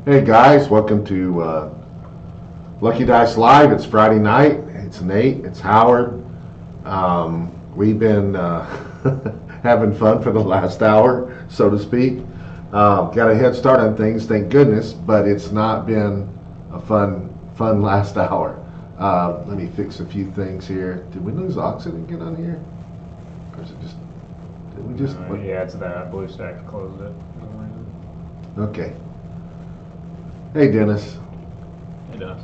Hey guys, welcome to Lucky Dice Live. It's Friday night. It's Nate. It's Howard. We've been having fun for the last hour, so to speak. Got a head start on things, thank goodness, but it's not been a fun last hour. Let me fix a few things here. Did we lose Auxxit again on here? Or is it just? Did we just? Yeah, it's that blue stack closed it. Okay. Hey Dennis. It does.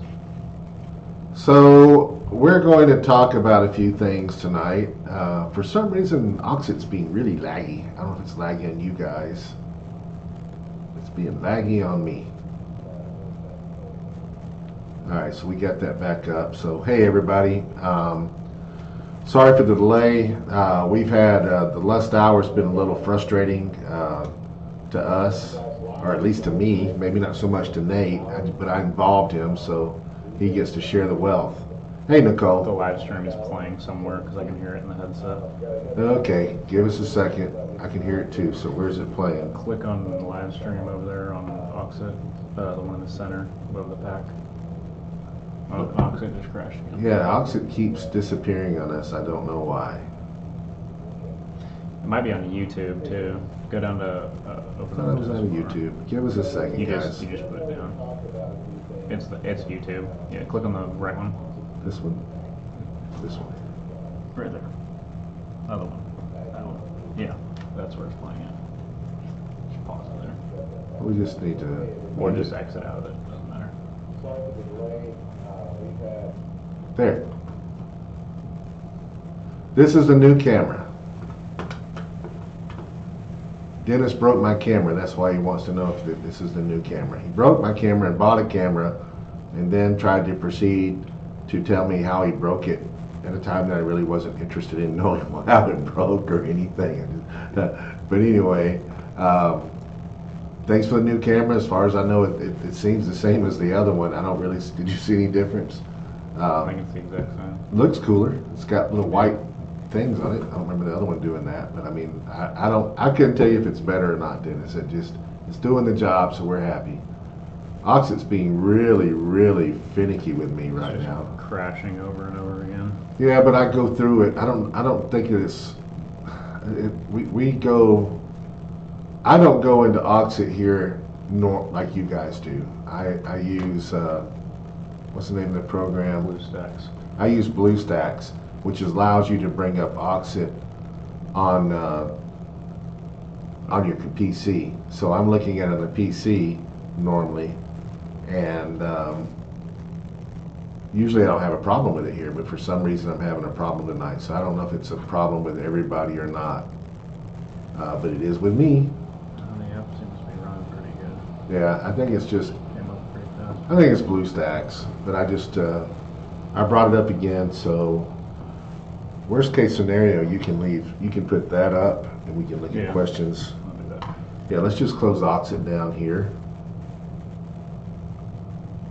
So we're going to talk about a few things tonight. For some reason, Auxxit's being really laggy. I don't know if it's laggy on you guys. It's being laggy on me. All right, so we got that back up. So hey everybody, sorry for the delay. We've had the last hour's been a little frustrating to us, or at least to me. Maybe not so much to Nate, but I involved him, so he gets to share the wealth. Hey, Nicole. The live stream is playing somewhere because I can hear it in the headset. Okay, give us a second. I can hear it too, so where's it playing? Click on the live stream over there on Auxxit, the one in the center above the pack. Oh, Auxxit just crashed again. Yeah, Auxxit keeps disappearing on us. I don't know why. It might be on YouTube too. Go down to over No, it was on YouTube. Give us a second, guys. You just put it down. It's YouTube. Yeah, click on the right one. This one. This one. Right there. Other one. That one. Yeah, that's where it's playing at. Just pause it there. We just need to. Or just exit out of it. Doesn't matter. There. This is the new camera. Dennis broke my camera. That's why he wants to know if this is the new camera. He broke my camera and bought a camera and then tried to proceed to tell me how he broke it at a time that I really wasn't interested in knowing how it broke or anything. But anyway, thanks for the new camera. As far as I know, it seems the same as the other one. I don't really, did you see any difference? I think it's the exact same. Looks cooler. It's got little white things on it. I don't remember the other one doing that, but I mean, I couldn't tell you if it's better or not, Dennis. It's doing the job, so we're happy. Auxxit's being really finicky with me right now. Crashing over and over again. Yeah, but I go through it. I don't think it's. We go. I don't go into Auxxit here like you guys do. I use what's the name of the program? BlueStacks. I use BlueStacks, which allows you to bring up Auxxit on your PC. So I'm looking at it on the PC normally, and usually I don't have a problem with it here, but for some reason I'm having a problem tonight. So I don't know if it's a problem with everybody or not, but it is with me. The app seems to be running pretty good. Yeah, I think it's just. Came up pretty fast. I think it's BlueStacks, but I just I brought it up again. So worst case scenario, you can put that up, and we can look at questions. I'll do that. Yeah, let's just close Auxxit down here,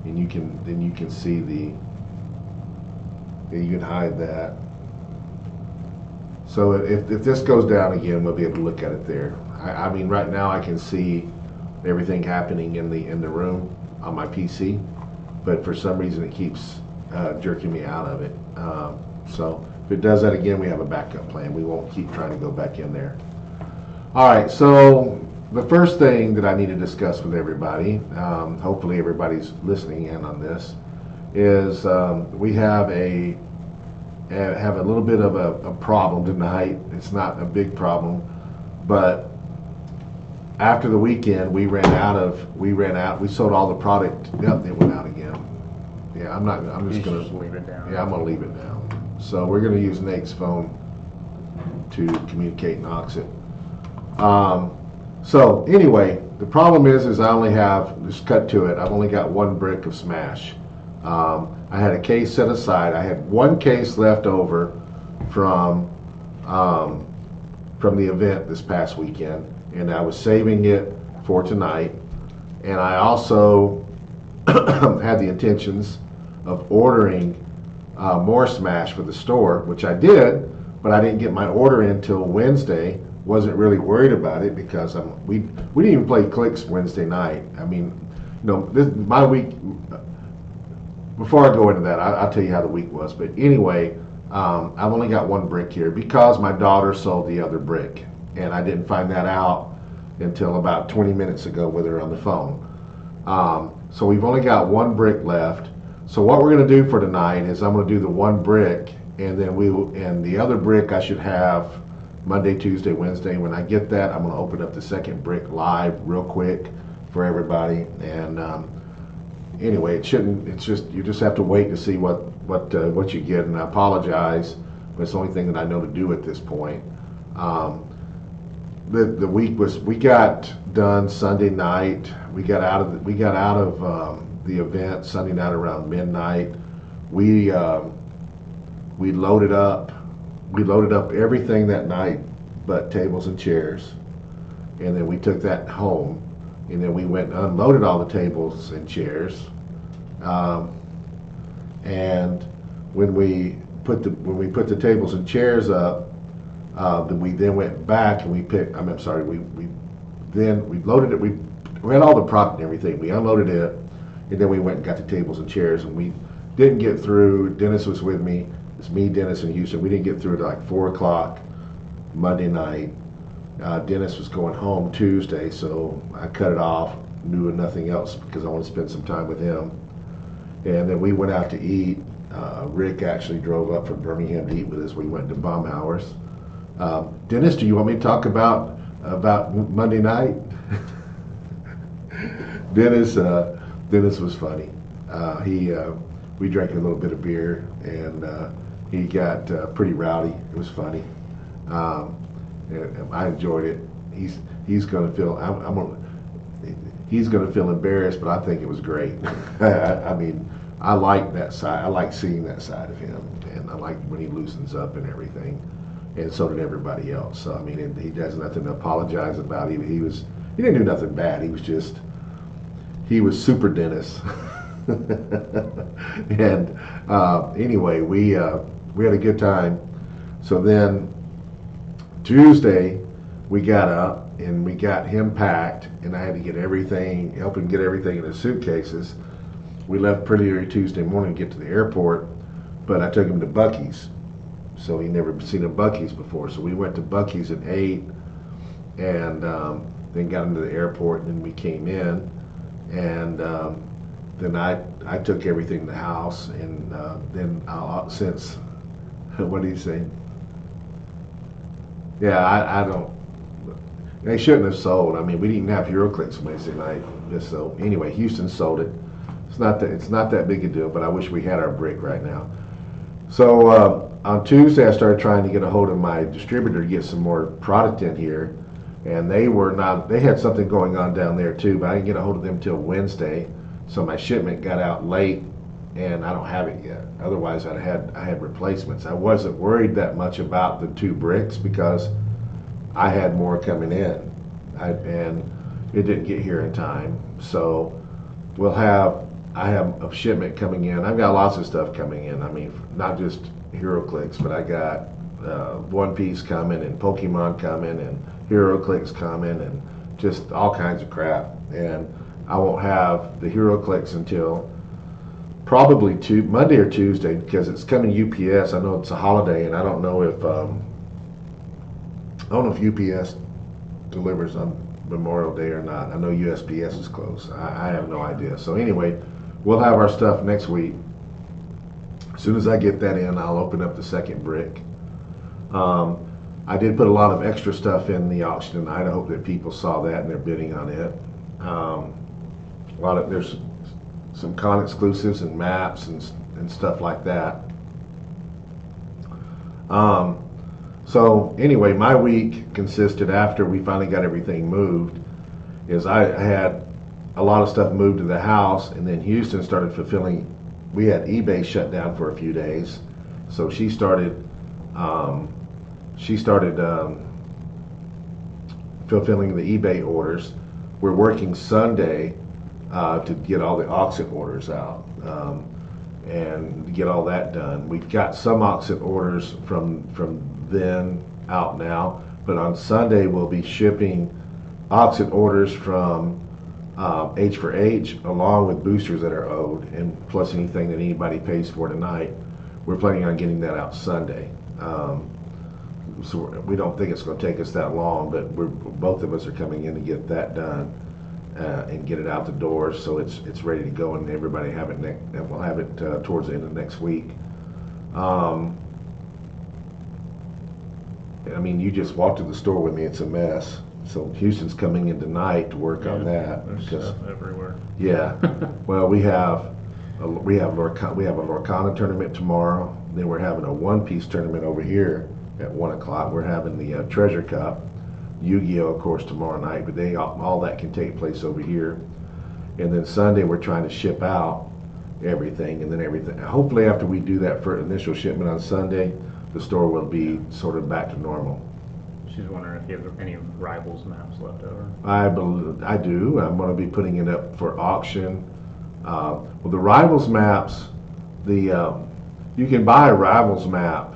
and you can see the. Yeah, you can hide that. So if this goes down again, we'll be able to look at it there. I mean, right now I can see everything happening in the room on my PC, but for some reason it keeps jerking me out of it. So if it does that again, we have a backup plan. We won't keep trying to go back in there. All right, so the first thing that I need to discuss with everybody, hopefully everybody's listening in on this, is we have a little bit of a problem tonight. It's not a big problem, but after the weekend we sold all the product. Yep, it went out again. Yeah, I'm just gonna leave it down. Yeah, I'm gonna leave it down. So we're gonna use Nate's phone to communicate in Auxxit. So anyway, the problem is I only have, just cut to it, I've only got one brick of Smash. I had a case set aside. I had one case left over from the event this past weekend, and I was saving it for tonight. And I also had the intentions of ordering more Smash for the store, which I did, but I didn't get my order in till Wednesday. Wasn't really worried about it because we didn't even play Clicks Wednesday night. I mean, No, my week. Before I go into that, I'll tell you how the week was. But anyway, I've only got one brick here because my daughter sold the other brick, and I didn't find that out until about 20 minutes ago with her on the phone. So we've only got one brick left. So what we're going to do for tonight is I'm going to do the one brick, and then and the other brick I should have Monday, Tuesday, Wednesday. When I get that, I'm going to open up the second brick live real quick for everybody. And anyway, it shouldn't. It's just you just have to wait to see what you get. And I apologize, but it's the only thing that I know to do at this point. The week was we got done Sunday night. We got out of the event Sunday night around midnight. We loaded up everything that night but tables and chairs, and then we took that home, and then we went and unloaded all the tables and chairs, and when we put the tables and chairs up, we then went back and we loaded it. We had all the prop and everything. We unloaded it, and then we went and got the tables and chairs, and we didn't get through. Dennis was with me. It's me, Dennis, and Houston. We didn't get through to like 4 o'clock Monday night. Dennis was going home Tuesday, so I cut it off, doing nothing else because I want to spend some time with him. And then we went out to eat. Rick actually drove up from Birmingham to eat with us. We went to Baumhauer's. Dennis, do you want me to talk about Monday night? Dennis was funny. We drank a little bit of beer, and he got pretty rowdy. It was funny. I enjoyed it. He's going to feel he's going to feel embarrassed, but I think it was great. I mean, I like that side. I like seeing that side of him, and I like when he loosens up and everything. And so did everybody else. So I mean, he does nothing to apologize about. He didn't do nothing bad. He was super Dennis. And anyway, we had a good time. So then Tuesday we got up and we got him packed, and I had to help him get everything in his suitcases. We left pretty early Tuesday morning to get to the airport, but I took him to Buc-ee's. So he never seen a Buc-ee's before. So we went to Buc-ee's and ate, and then got into the airport, and then we came in, and then I took everything to the house, and then since what do you say? Yeah, I don't. They shouldn't have sold. I mean, we didn't have HeroClix Wednesday night. Just so anyway, Houston sold it. It's not that big a deal, but I wish we had our brick right now. So on Tuesday, I started trying to get a hold of my distributor to get some more product in here, and they had something going on down there too, but I didn't get a hold of them till Wednesday. So my shipment got out late, and I don't have it yet. Otherwise, I had replacements. I wasn't worried that much about the 2 bricks because I had more coming in, and it didn't get here in time. So I have a shipment coming in. I've got lots of stuff coming in. I mean, not just HeroClix, but I got One Piece coming, and Pokemon coming, and HeroClix coming, and just all kinds of crap. And I won't have the HeroClix until probably Monday or Tuesday, because it's coming UPS. I know it's a holiday, and I don't know if UPS delivers on Memorial Day or not. I know USPS is closed. I have no idea. So anyway, we'll have our stuff next week. As soon as I get that in, I'll open up the second brick. I did put a lot of extra stuff in the auction tonight. I hope that people saw that and they're bidding on it. There's some con exclusives and maps and stuff like that. So anyway, my week consisted, after we finally got everything moved, is I had a lot of stuff moved to the house, and then Houston started fulfilling. We had eBay shut down for a few days, so she started fulfilling the eBay orders. We're working Sunday to get all the Auxxit orders out and get all that done. We've got some Auxxit orders from then out now, but on Sunday we'll be shipping Auxxit orders from H for H, along with boosters that are owed, and plus anything that anybody pays for tonight. We're planning on getting that out Sunday. So we don't think it's going to take us that long, but both of us are coming in to get that done and get it out the door, so it's ready to go, and everybody have it and we'll have it towards the end of next week. I mean, you just walked to the store with me; it's a mess. So Houston's coming in tonight to work on that. There's stuff everywhere. Yeah. Well, we have a Lorcana tournament tomorrow. Then we're having a one-piece tournament over here at 1 o'clock. We're having the Treasure Cup, Yu-Gi-Oh, of course, tomorrow night. But all that can take place over here. And then Sunday we're trying to ship out everything, and then everything. Hopefully, after we do that for initial shipment on Sunday, the store will be sort of back to normal. She's wondering if you have any Rivals maps left over. I do. I'm going to be putting it up for auction. Well, the Rivals maps, you can buy a Rivals map.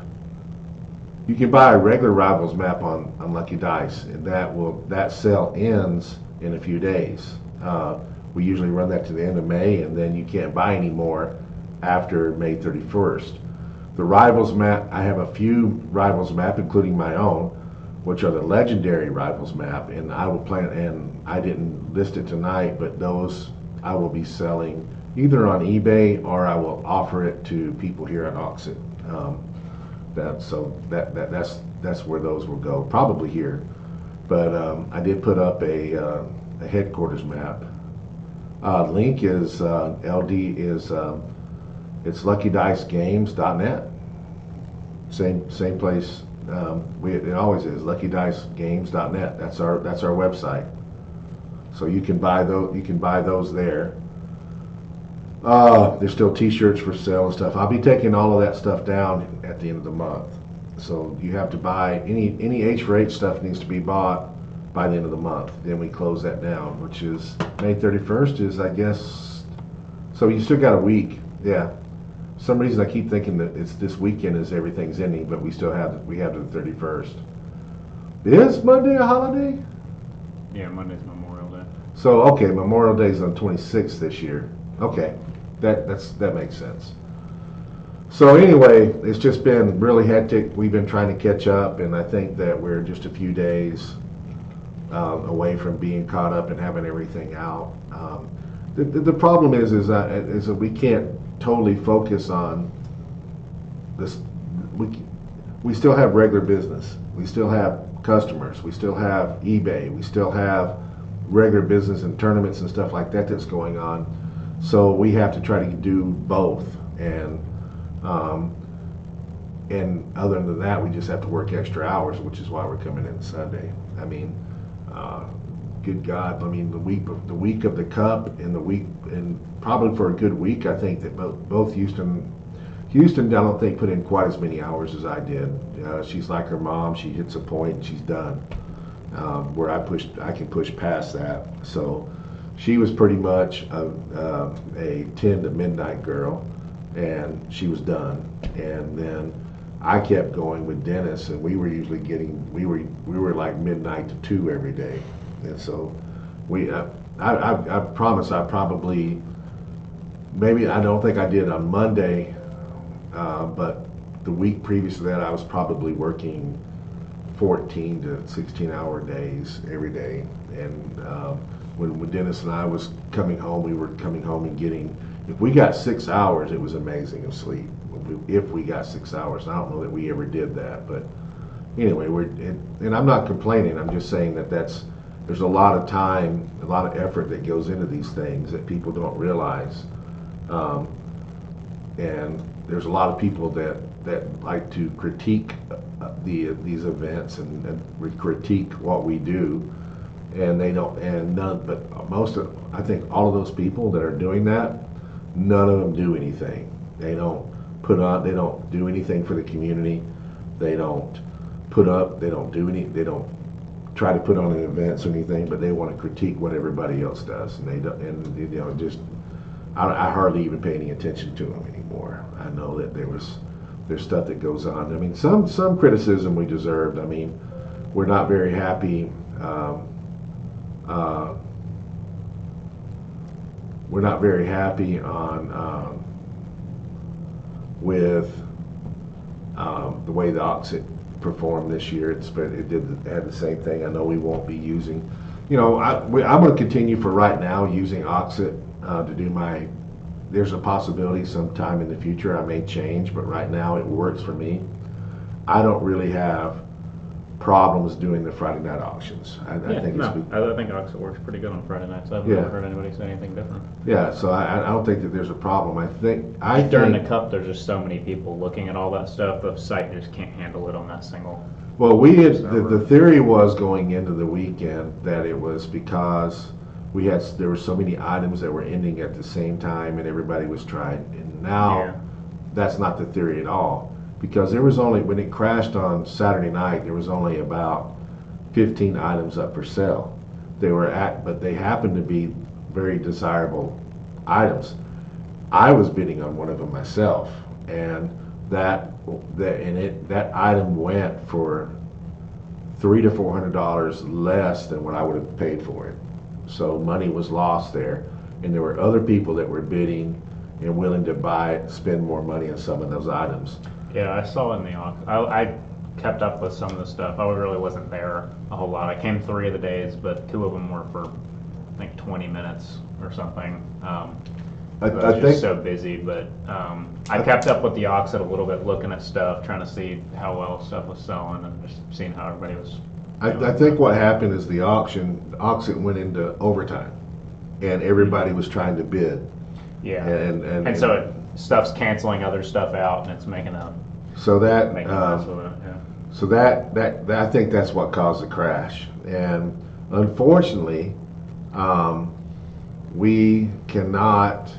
You can buy a regular Rivals map on Lucky Dice, and that sale ends in a few days. We usually run that to the end of May, and then you can't buy any more after May 31st. The Rivals map, I have a few Rivals map, including my own, which are the legendary Rivals map, and I didn't list it tonight, but those I will be selling either on eBay or I will offer it to people here at Auxxit. That's where those will go, probably here. But I did put up a headquarters map. Link is it's luckydicegames.net. Same place. It always is luckydicegames.net. That's our website. So you can buy those there. There's still T-shirts for sale and stuff. I'll be taking all of that stuff down at the end of the month. So you have to buy any H for H stuff needs to be bought by the end of the month. Then we close that down, which is May 31st is, I guess. So you still got a week. Yeah. For some reason I keep thinking that it's this weekend as everything's ending, but we have the 31st. Is Monday a holiday? Yeah, Monday's Memorial Day. So okay, Memorial Day is on 26th this year. Okay, that makes sense. So anyway, it's just been really hectic. We've been trying to catch up, and I think that we're just a few days away from being caught up and having everything out. The problem is that we can't totally focus on this. We still have regular business. We still have customers. We still have eBay. We still have regular business and tournaments and stuff like that that's going on. So we have to try to do both. And other than that, we just have to work extra hours, which is why we're coming in Sunday. I mean, good God! I mean, the week of the Cup and probably for a good week, I think that both Houston, I don't think put in quite as many hours as I did. She's like her mom; she hits a point and she's done. Where I can push past that. So she was pretty much a 10 to midnight girl, and she was done. And then I kept going with Dennis, and we were usually we were like midnight to 2 every day. And so I promise I probably, maybe I don't think I did on Monday, but the week previous to that I was probably working 14 to 16 hour days every day. And when Dennis and I was coming home, we were coming home and if we got 6 hours, it was amazing of sleep. If we got 6 hours, I don't know that we ever did that, but anyway, and I'm not complaining. I'm just saying that there's a lot of time, a lot of effort that goes into these things that people don't realize. And there's a lot of people that like to critique these events and critique what we do, and they don't. And I think all of those people that are doing that, none of them do anything. They don't do anything for the community. They don't they don't try to put on an events or anything, but they want to critique what everybody else does, and they don't. And just I hardly even pay any attention to them anymore. I know that there's stuff that goes on. I mean, some criticism we deserved. I mean, we're not very happy. we're not very happy on with the way the Auxxit performed this year. It had the same thing. I know we won't be using, I'm going to continue for right now using Auxxit to do my. There's a possibility sometime in the future I may change, but right now it works for me. I don't really have problems doing the Friday night auctions. I think Auxxit works pretty good on Friday nights. I've never heard anybody say anything different. Yeah, so I don't think that there's a problem. During the Cup, there's just so many people looking at all that stuff. The site just can't handle it on that single. Well, the theory was going into the weekend that it was because there were so many items that were ending at the same time and everybody was trying. And now that's not the theory at all. Because there was only, when it crashed on Saturday night, there was only about 15 items up for sale. But they happened to be very desirable items. I was bidding on one of them myself, and that item went for $300 to $400 less than what I would have paid for it. So money was lost there, and there were other people that were bidding and willing to spend more money on some of those items. Yeah, I saw in the auction. I kept up with some of the stuff. I really wasn't there a whole lot. I came 3 of the days, but 2 of them were for, I think, 20 minutes or something. I was just so busy, but I kept up with the Auxxit a little bit, looking at stuff, trying to see how well stuff was selling, and just seeing how everybody was. I think what happened is the Auxxit went into overtime, and everybody was trying to bid. Yeah, and so stuff's canceling other stuff out, and it's making a. So that, making a mess with it, yeah. So that I think that's what caused the crash, and unfortunately, we cannot.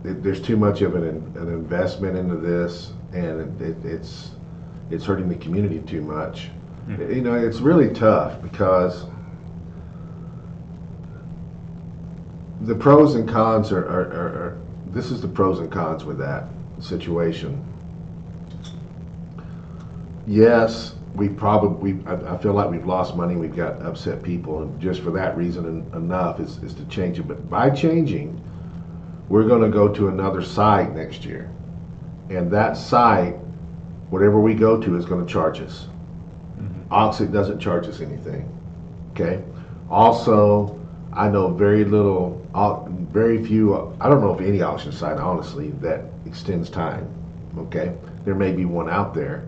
There's too much of an investment into this, and it's hurting the community too much. Mm-hmm. It's really tough because the pros and cons are this is the pros and cons with that situation. Yes, I feel like we've lost money, we've got upset people, and just for that reason enough is to change it. But by changing, we're going to go to another site next year. And that site, whatever we go to, is going to charge us. Mm-hmm. Auxxit doesn't charge us anything. Okay? Also, I know very few, I don't know of any auction site, honestly, that extends time. Okay? There may be one out there,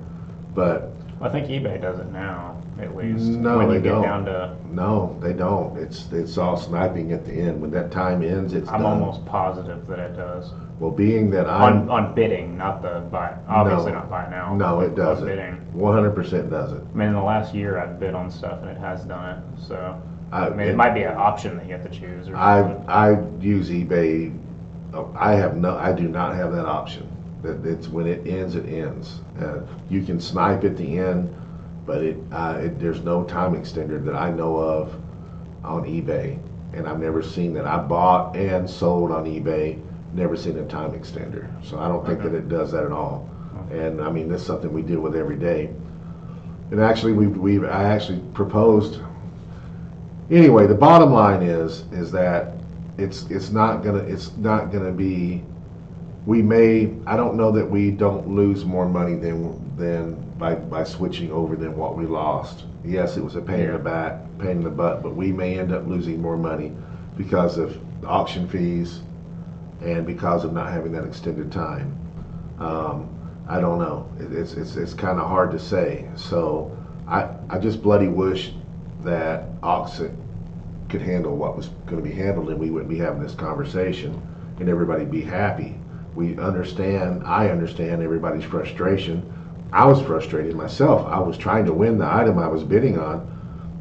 but I think eBay does it now, at least. No, when they you get don't. Down to, no, they don't. It's all sniping at the end. When that time ends, it's I'm done. almost positive that it does. Well, being that on bidding, not the buy. Obviously, not buy now. No, it doesn't. Bidding. 100% doesn't. I mean, in the last year, I've bid on stuff, and it has done it. So, it might be an option that you have to choose. Or I use eBay. I do not have that option. It's when it ends, it ends. You can snipe at the end, but there's no time extender that I know of on eBay, and I've never seen that. I bought and sold on eBay, never seen a time extender. So I don't think that it does that at all. And I mean, that's something we deal with every day. And actually, I actually proposed. Anyway, the bottom line is that it's not gonna be. I don't know that we don't lose more money than by switching over than what we lost. Yes, it was a pain in the butt, but we may end up losing more money because of auction fees and because of not having that extended time. I don't know. It's kind of hard to say. So I just bloody wish that Auxxit could handle what was going to be handled, and we wouldn't be having this conversation, and everybody be happy. I understand everybody's frustration. I was frustrated myself. I was trying to win the item I was bidding on.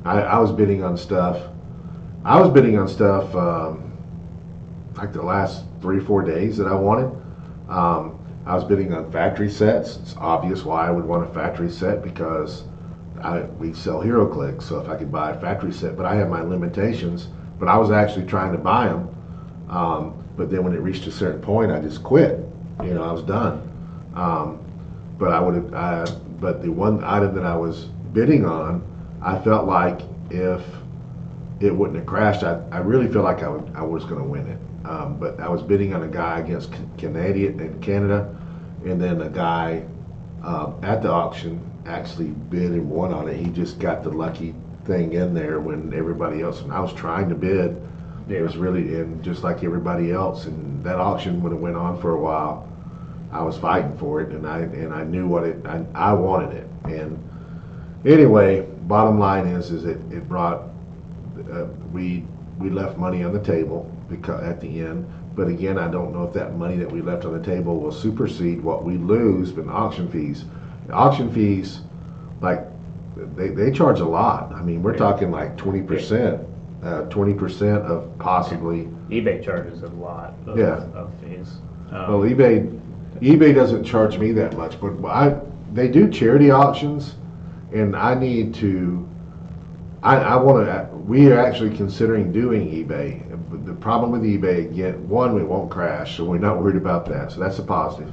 I was bidding on stuff like the last 3 or 4 days that I wanted. I was bidding on factory sets. It's obvious why I would want a factory set, because we sell HeroClix, so if I could buy a factory set, but I have my limitations. But I was actually trying to buy them. But then when it reached a certain point, I just quit. I was done. But the one item that I was bidding on, I felt like if it wouldn't have crashed. I really feel like I was going to win it. But I was bidding on a guy against Canadian and Canada, and then a guy at the auction actually bid and won on it. He just got the lucky thing in there when everybody else. And I was trying to bid. Yeah. It was really, and just like everybody else, and that auction would have went on for a while. I was fighting for it, and I knew what I wanted it. And anyway, bottom line is it brought we left money on the table because at the end. But again, I don't know if that money that we left on the table will supersede what we lose in auction fees. The auction fees, like they charge a lot. I mean, we're talking like 20%, 20% of possibly. eBay charges a lot of, of fees. Well, eBay doesn't charge me that much, but they do charity auctions, and I need to. I want to. We are actually considering doing eBay. The problem with eBay, again, one, it won't crash, so we're not worried about that. So that's a positive.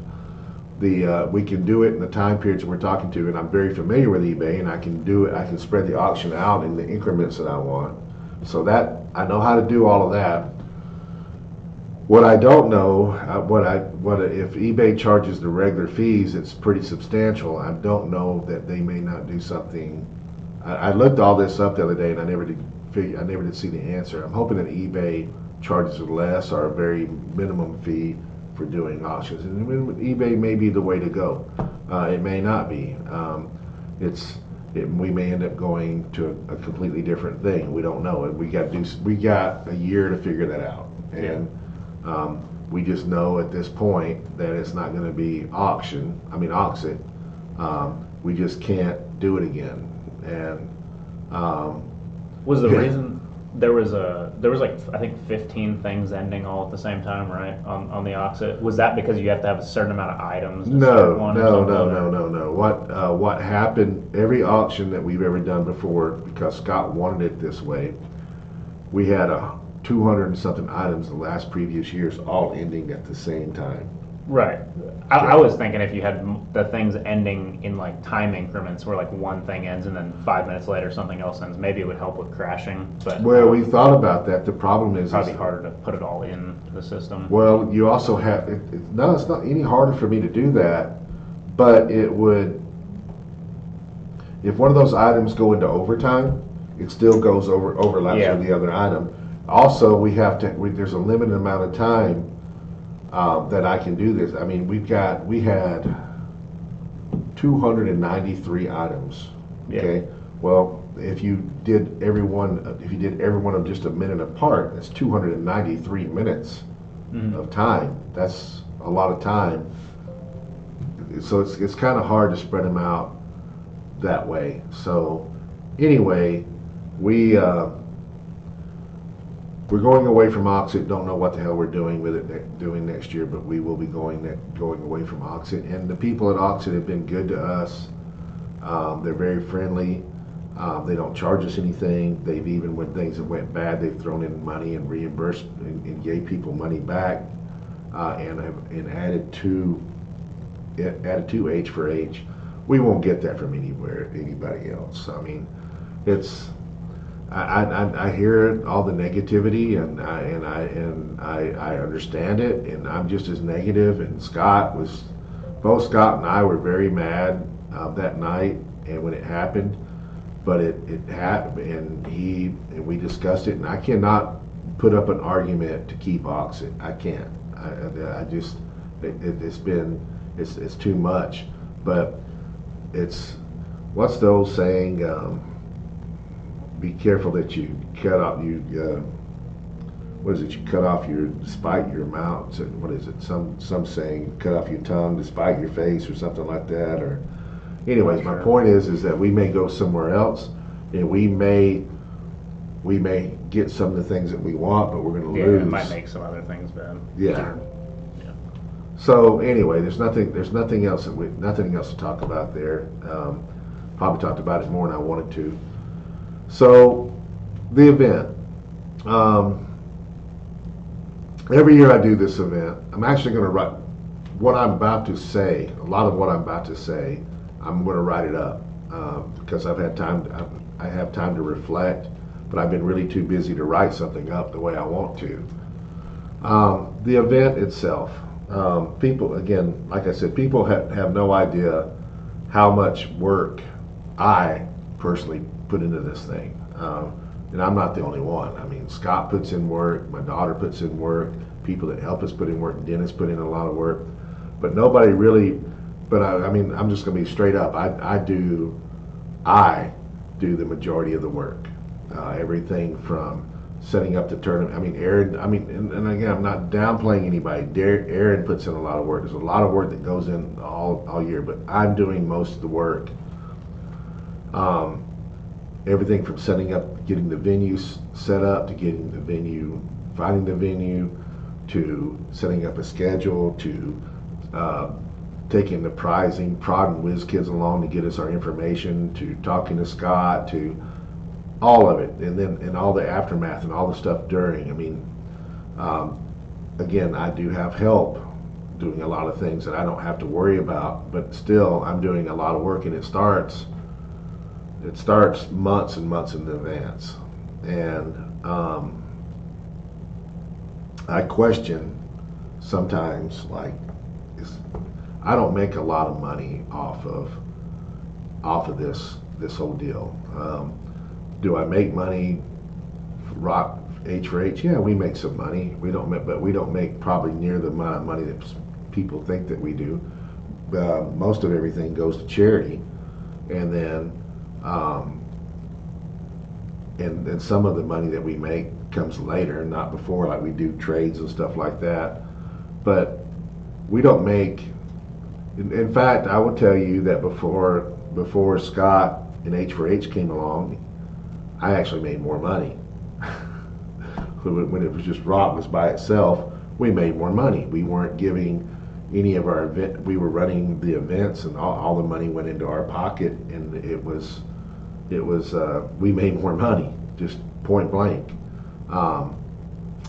We can do it in the time periods we're talking to, and I'm very familiar with eBay, and I can do it. I can spread the auction out in the increments that I want. So that I know how to do all of that. What I don't know, what if eBay charges the regular fees, it's pretty substantial. I don't know that they may not do something. I looked all this up the other day, and I never did see the answer. I'm hoping that eBay charges less or a very minimum fee for doing auctions, and eBay may be the way to go. It may not be. We may end up going to a completely different thing. We don't know. We got a year to figure that out, and we just know at this point that it's not going to be Auxxit. We just can't do it again. And was the reason there was like I think 15 things ending all at the same time, right? On the Auxxit, was that because you have to have a certain amount of items? No. What happened? Every auction that we've ever done before, because Scott wanted it this way, we had 200 and something items the last previous years, all ending at the same time. Right. I was thinking if you had the things ending in like time increments where like one thing ends and then 5 minutes later something else ends, maybe it would help with crashing. But well, we thought about that. The problem is probably harder to put it all in the system. Well, you also have it's not any harder for me to do that, but it would. If one of those items go into overtime, it still goes overlaps with the other item. Also, there's a limited amount of time that I can do this. I mean, we had 293 items. Okay. Yeah. Well, if you did every one of just a minute apart, that's 293 minutes of time. That's a lot of time. So it's kind of hard to spread them out that way. So anyway, we're going away from Auxxit. Don't know what the hell we're doing with it next year, but we will be going away from Auxxit. And the people at Auxxit have been good to us. They're very friendly. They don't charge us anything. They've even when things have went bad, they've thrown in money and reimbursed and gave people money back, and added to H for H. We won't get that from anybody else. I mean, it's. I hear all the negativity, and I understand it, and I'm just as negative. And both Scott and I were very mad that night, and when it happened, but it happened, and we discussed it, and I cannot put up an argument to keep Auxxit. I can't. It's too much, but what's the old saying? Be careful that you cut off you cut off your despite your mouth. So what is it? Some saying cut off your tongue despite your face or something like that. Or anyways, my point is that we may go somewhere else, and we may get some of the things that we want, but we're going to lose. It might make some other things bad. Yeah. So anyway, there's nothing else to talk about there. Probably talked about it more than I wanted to. So, the event. Every year I do this event. I'm actually going to write what I'm about to say. A lot of what I'm about to say, I'm going to write it up because I have time to reflect. but I've been really too busy to write something up the way I want to. The event itself, people, again, like I said, people have no idea how much work I personally put into this thing. And I'm not the only one. I mean, Scott puts in work, my daughter puts in work, people that help us put in work, Dennis put in a lot of work, but nobody really, but I mean, I'm just gonna be straight up. I do the majority of the work. Everything from setting up the tournament. I mean, Aaron, I mean, and again, I'm not downplaying anybody. Aaron puts in a lot of work. There's a lot of work that goes in all year, but I'm doing most of the work. Everything from setting up, getting the venue set up, to getting the venue, finding the venue, to setting up a schedule, to taking the pricing, prodding whiz kids along to get us our information, to talking to Scott, to all of it, and all the aftermath and all the stuff during. I mean, again, I do have help doing a lot of things that I don't have to worry about, but still, I'm doing a lot of work, and it starts months and months in advance, and I question sometimes, like, I don't make a lot of money off of this whole deal. Do I make money? Rock H for H? Yeah, we make some money. But we don't make probably near the amount of money that people think that we do. Most of everything goes to charity, and then and some of the money that we make comes later, not before. Like, we do trades and stuff like that, but we don't make. In fact, I will tell you that before Scott and H for H came along, I actually made more money. When it was just Rock was by itself, we made more money. We weren't giving any of our event. We were running the events, and all the money went into our pocket, and it was we made more money, just point blank.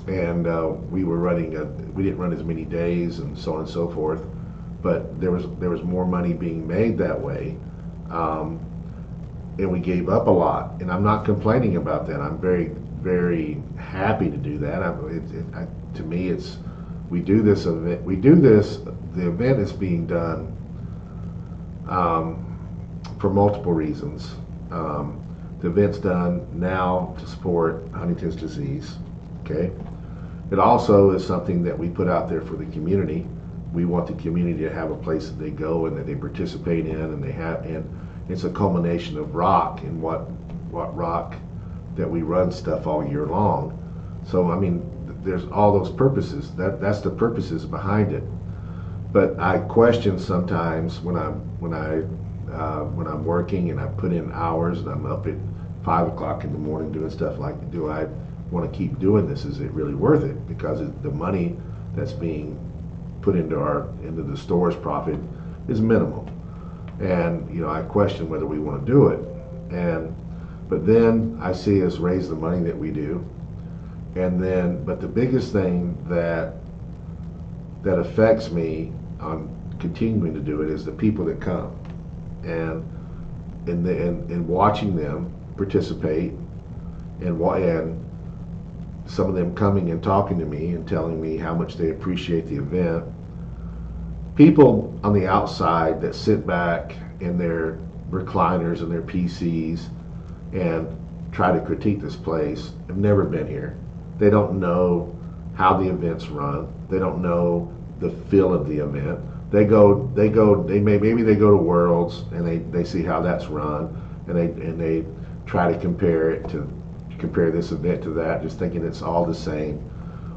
And we were running. We didn't run as many days, and so on and so forth. But there was more money being made that way, and we gave up a lot. And I'm not complaining about that. I'm very, very happy to do that. To me, it's we do this event. The event is being done for multiple reasons. The event's done now to support Huntington's disease. Okay. It also is something that we put out there for the community. We want the community to have a place that they go and that they participate in, and it's a culmination of Rock and what Rock that we run stuff all year long. So I mean, there's all those purposes. That's the purposes behind it. But I question sometimes when I'm working and I put in hours and I'm up at 5 o'clock in the morning doing stuff like, do I want to keep doing this? Is it really worth it? Because the money that's being put into the store's profit is minimal, and I question whether we want to do it. But then I see us raise the money that we do, but the biggest thing that affects me on continuing to do it is the people that come, and watching them participate, and some of them coming and talking to me and telling me how much they appreciate the event. People on the outside that sit back in their recliners and their PCs and try to critique this place have never been here. They don't know how the event's run. They don't know the feel of the event. Maybe they go to Worlds and they see how that's run, and they try to compare this event to that, just thinking it's all the same.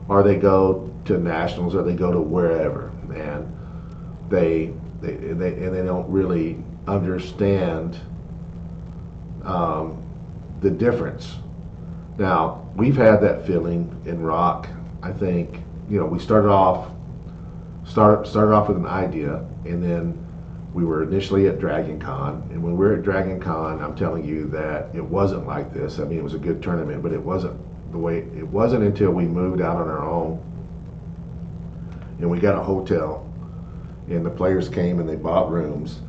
Or they go to nationals, or they go to wherever, and they don't really understand the difference. Now, we've had that feeling in Rock. I think we started off with an idea, and then we were initially at Dragon Con, and when we were at Dragon Con, I'm telling you that it wasn't like this. I mean, it was a good tournament, but it wasn't until we moved out on our own, and we got a hotel, and the players came and they bought rooms,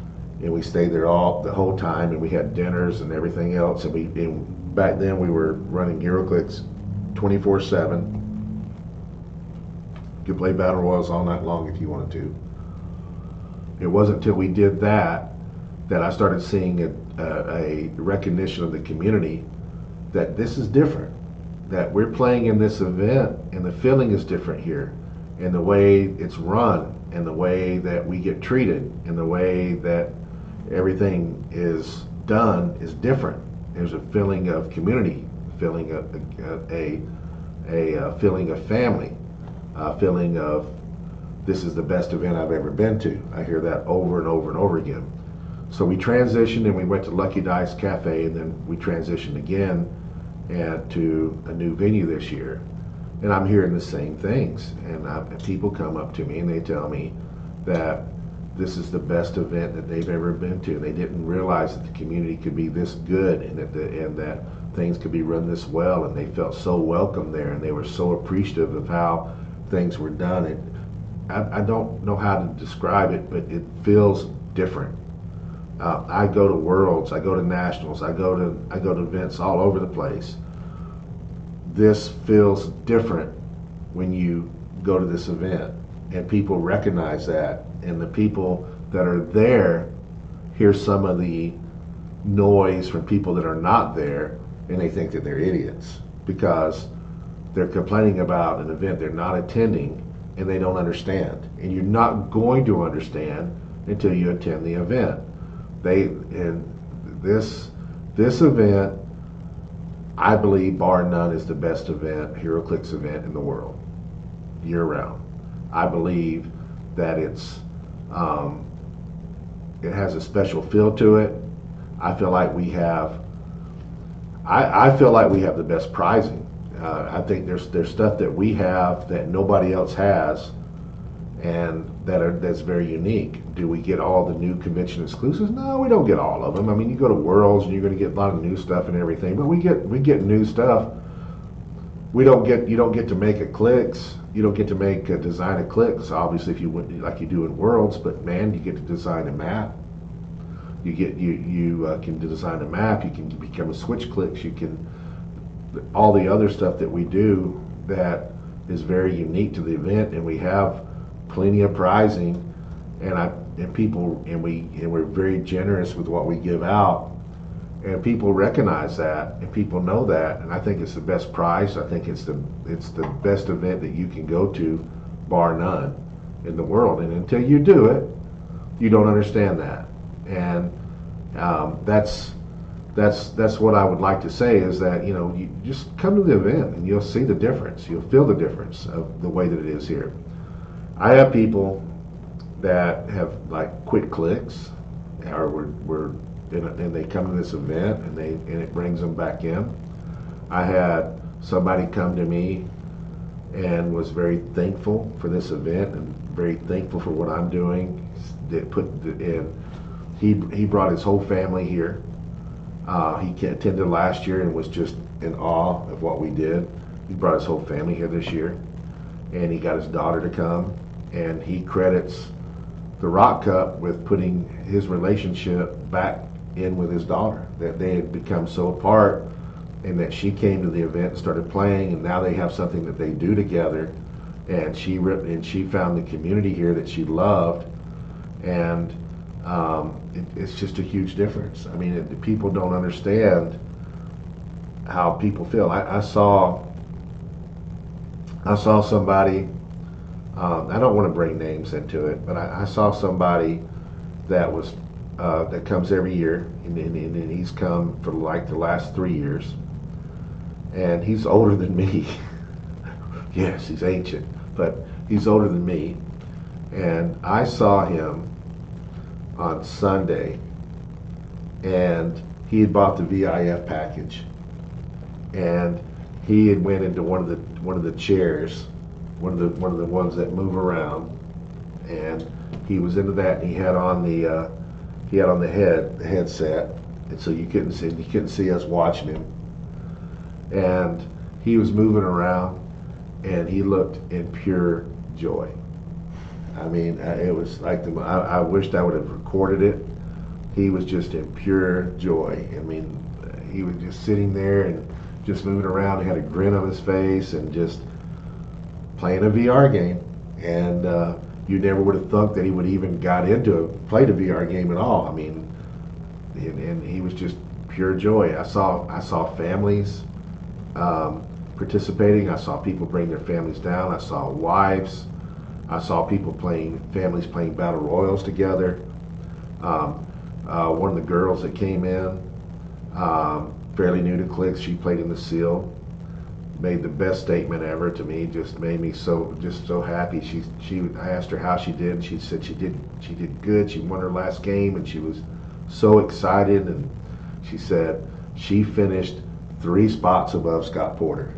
and we stayed there the whole time, and we had dinners and everything else, and back then we were running HeroClix 24/7. You could play Battle Royals all night long if you wanted to. It wasn't until we did that that I started seeing a recognition of the community that this is different, that we're playing in this event and the feeling is different here, and the way it's run, and the way that we get treated, and the way that everything is done is different. There's a feeling of community, feeling of a feeling of family, a feeling of this is the best event I've ever been to. I hear that over and over and over again. So we transitioned and we went to Lucky Dice Cafe, and then we transitioned again and to a new venue this year. And I'm hearing the same things. And people come up to me and they tell me that this is the best event that they've ever been to. They didn't realize that the community could be this good, and that things could be run this well, and they felt so welcome there, and they were so appreciative of how things were done. And I don't know how to describe it, but it feels different. I go to Worlds, I go to Nationals, I go to events all over the place. This feels different when you go to this event, and people recognize that, and the people that are there hear some of the noise from people that are not there, and they think that they're idiots because they're complaining about an event they're not attending, and they don't understand. And you're not going to understand until you attend the event. This event, I believe, bar none, is the best event, HeroClix event in the world, year round. I believe that it has a special feel to it. I feel like we have the best prizing. I think there's stuff that we have that nobody else has, and that's very unique. Do we get all the new convention exclusives? No, we don't get all of them. I mean, you go to Worlds and you're going to get a lot of new stuff and everything, but we get new stuff. You don't get to make a clicks. You don't get to make a design a clicks, obviously, if you would, like you do in Worlds. But man, you get to design a map. You can design a map. You can become a switch clicks. You can all the other stuff that we do that is very unique to the event, and we have plenty of prizing, and we're very generous with what we give out, and people recognize that, and people know that, and I think it's the best prize. I think it's the best event that you can go to, bar none, in the world. And until you do it, you don't understand that. And that's what I would like to say, is that you just come to the event and you'll see the difference. You'll feel the difference of the way that it is here. I have people that have like quit clicks, and they come to this event and it brings them back in. I had somebody come to me and was very thankful for this event and very thankful for what I'm doing. He brought his whole family here. He attended last year and was just in awe of what we did. He brought his whole family here this year, and he got his daughter to come, and he credits the Rock Cup with putting his relationship back in with his daughter, that they had become so apart, and that she came to the event and started playing, and now they have something that they do together, and she found the community here that she loved, and it's just a huge difference. I mean, people don't understand how people feel. I saw somebody, I don't want to bring names into it, but I saw somebody that was that comes every year, and he's come for like the last 3 years, and he's older than me. Yes, he's ancient, but he's older than me, and I saw him on Sunday, and he had bought the VIF package, and he had went into one of the chairs, one of the ones that move around, and he was into that, and he had on the headset, and so you couldn't see us watching him, and he was moving around, and he looked in pure joy. I mean, it was like I wished I would have recorded it. He was just in pure joy. I mean, he was just sitting there and just moving around. He had a grin on his face and just playing a VR game. And you never would have thought that he would even played a VR game at all. I mean, and he was just pure joy. I saw families participating. I saw people bring their families down. I saw wives. I saw families playing battle royals together. One of the girls that came in, fairly new to Clicks, she played in the SEAL. Made the best statement ever to me. Just made me so happy. I asked her how she did. And she said she did good. She won her last game, and she was so excited. And she said she finished 3 spots above Scott Porter.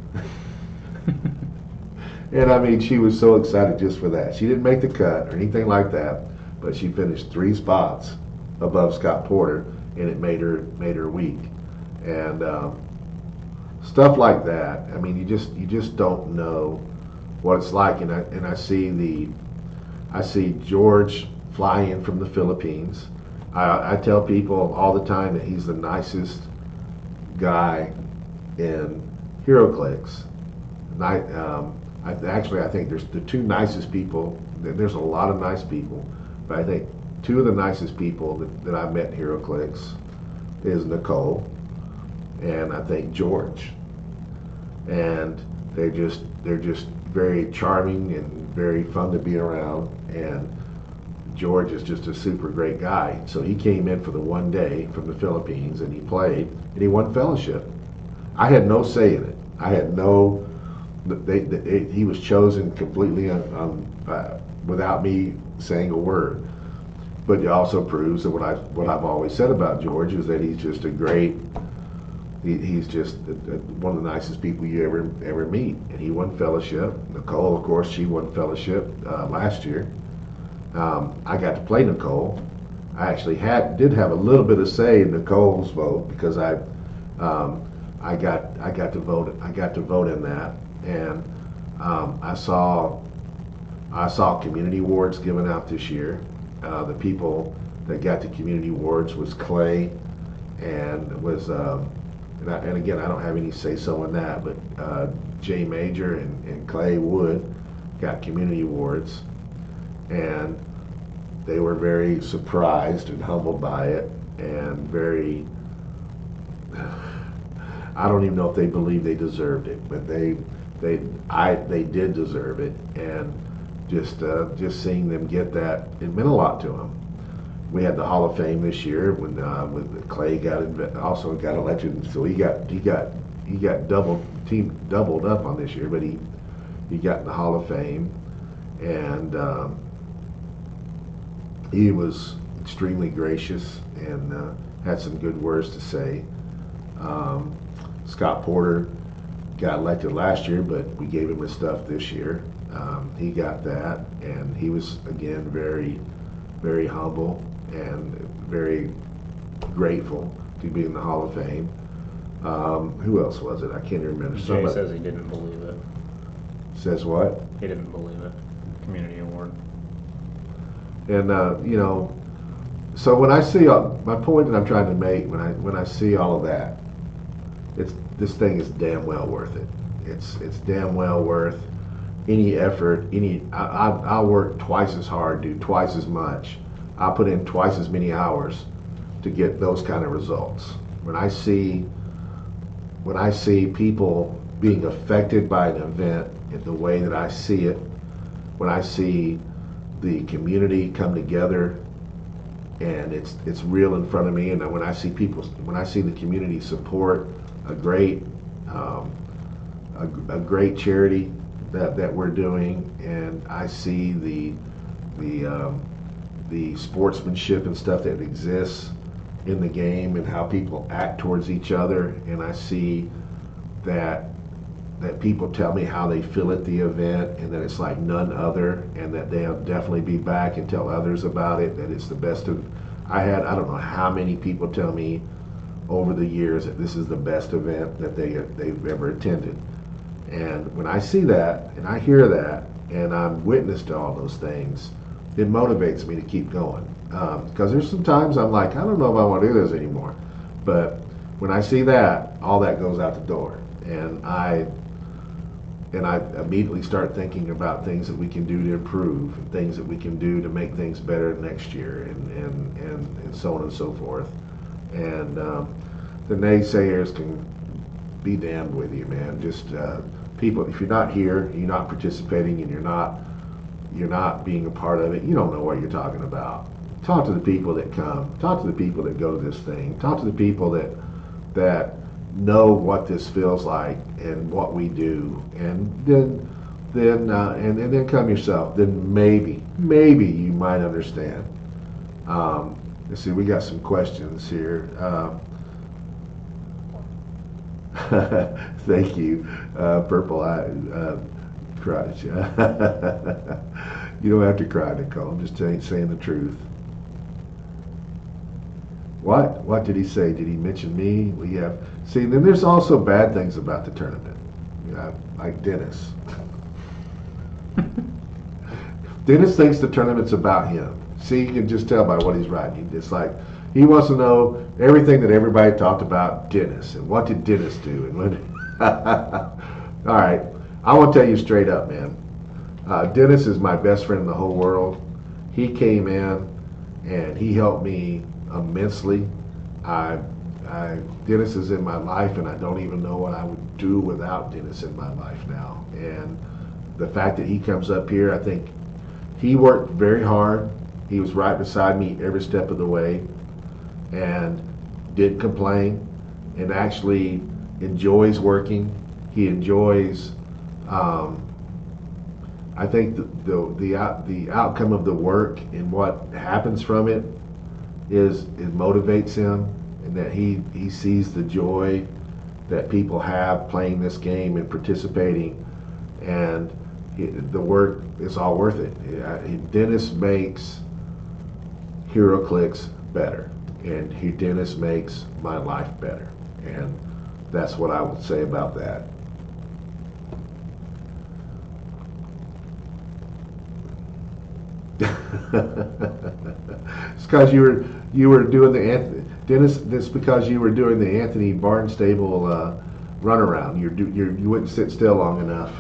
And I mean, she was so excited just for that. She didn't make the cut or anything like that, but she finished 3 spots above Scott Porter, and it made her week. And stuff like that. I mean, you just don't know what it's like. And I see George fly in from the Philippines. I tell people all the time that he's the nicest guy in HeroClix. I think there's the 2 nicest people. There's a lot of nice people, but I think 2 of the nicest people that I've met in HeroClix is Nicole, and I think George. And they're just very charming and very fun to be around. And George is just a super great guy. So he came in for the one day from the Philippines, and he played, and he won fellowship. I had no say in it. I had no. He was chosen completely without me saying a word. But it also proves that what I've always said about George is that he's just a great. He's just one of the nicest people you ever meet. And he won fellowship. Nicole, of course, she won fellowship last year. I got to play Nicole. I actually did have a little bit of say in Nicole's vote because I got to vote. I got to vote in that, and I saw community awards given out this year. The people that got the community awards was Clay, and was and again, I don't have any say so in that, but Jay Major and Clay Wood got community awards, and they were very surprised and humbled by it, and very. I don't even know if they believe they deserved it, but they did deserve it, and just seeing them get that, it meant a lot to them. We had the Hall of Fame this year when Clay also got elected, so he got doubled up on this year, but he got in the Hall of Fame, and he was extremely gracious and had some good words to say. Scott Porter got elected last year, but we gave him his stuff this year. He got that, and he was again very, very humble and very grateful to be in the Hall of Fame. Who else was it? I can't remember. Jay says he didn't believe it. Says what? He didn't believe it. Community award. And so when I see my point that I'm trying to make, when I see all of that, this thing is damn well worth it. It's damn well worth any effort. I'll work twice as hard, do twice as much. I'll put in twice as many hours to get those kind of results. When I see people being affected by an event in the way that I see it, when I see the community come together and it's real in front of me, and when I see the community support a great charity that we're doing, and I see the sportsmanship and stuff that exists in the game and how people act towards each other, and I see that people tell me how they feel at the event and that it's like none other, and that they'll definitely be back and tell others about it, that it's the best of. I don't know how many people tell me over the years that this is the best event that they've ever attended. And when I see that and I hear that and I'm witness to all those things, it motivates me to keep going. Because there's some times I'm like, I don't know if I want to do this anymore. But When I see that, all that goes out the door, and I immediately start thinking about things that we can do to improve, and things that we can do to make things better next year, and so on and so forth. And the naysayers can be damned with you, man. Just people, if you're not here, you're not participating, and you're not being a part of it, you don't know what you're talking about. Talk to the people that come. Talk to the people that go to this thing. Talk to the people that know what this feels like and what we do, and then come yourself. Then maybe you might understand. Let's see, we got some questions here. Thank you, Purple Eye. Crutch. You don't have to cry, Nicole. I'm just saying the truth. What did he say? Did he mention me? We have. See, then there's also bad things about the tournament. Like Dennis. Dennis thinks the tournament's about him. See, you can just tell by what he's writing. It's like he wants to know everything that everybody talked about Dennis and what did Dennis do and when. All right, I want to tell you straight up, man. Dennis is my best friend in the whole world. He came in and he helped me immensely. Dennis is in my life, and I don't even know what I would do without Dennis in my life now. And the fact that he comes up here, I think he worked very hard. He was right beside me every step of the way, and didn't complain, and actually enjoys working. He enjoys. I think the outcome of the work and what happens from it motivates him, and that he sees the joy that people have playing this game and participating, and the work is all worth it. Dennis makes HeroClix better, and Dennis makes my life better, and that's what I would say about that. It's because you were doing the Dennis. This because you were doing the Anthony Barnstable runaround. You wouldn't sit still long enough.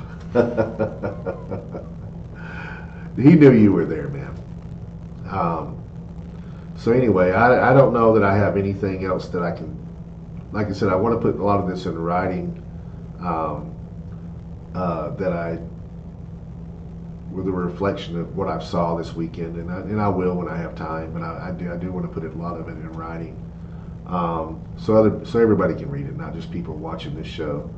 He knew you were there, man. So anyway, I don't know that I have anything else that I can. Like I said, I want to put a lot of this in writing. With a reflection of what I saw this weekend, and I will when I have time, and I do want to put a lot of it in writing, so everybody can read it, not just people watching this show.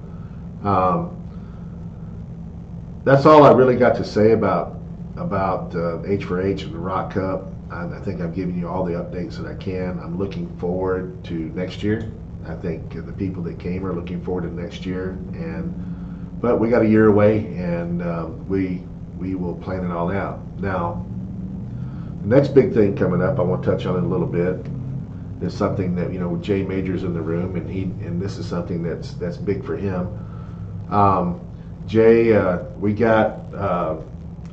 That's all I really got to say about H4H and the Rock Cup. I think I've given you all the updates that I can. I'm looking forward to next year. I think the people that came are looking forward to next year, but we got a year away, and we will plan it all out. Now, the next big thing coming up, I want to touch on it a little bit, is something that, Jay Major's in the room, and this is something that's big for him. Jay, we got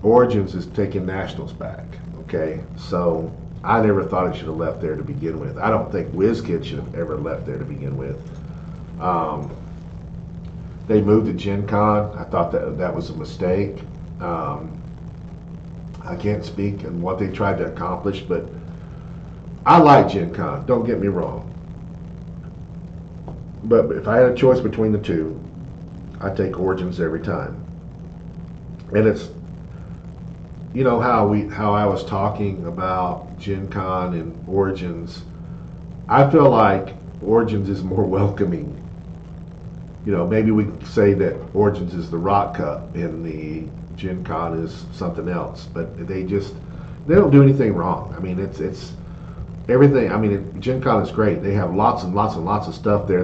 Origins is taking Nationals back. Okay, so I never thought it should have left there to begin with. I don't think WizKid should have ever left there to begin with. They moved to Gen Con. I thought that was a mistake. I can't speak on what they tried to accomplish, but I like Gen Con, don't get me wrong. But if I had a choice between the two, I'd take Origins every time. And it's, how I was talking about Gen Con and Origins, I feel like Origins is more welcoming. Maybe we could say that Origins is the Rock Cup and the Gen Con is something else, but they don't do anything wrong. I mean, it's everything. I mean, Gen Con is great. They have lots and lots and lots of stuff there.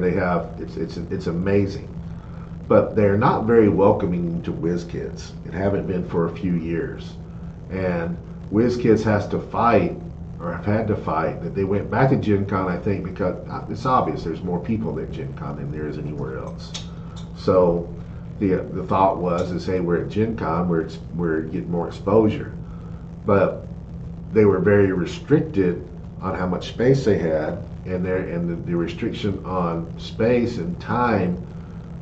It's amazing, but they're not very welcoming to WizKids. It haven't been for a few years, and WizKids has to fight, or have had to fight, that they went back to Gen Con, I think, because it's obvious there's more people at Gen Con than there is anywhere else. So the thought was, hey, we're at Gen Con, we're getting more exposure. But they were very restricted on how much space they had, and the restriction on space and time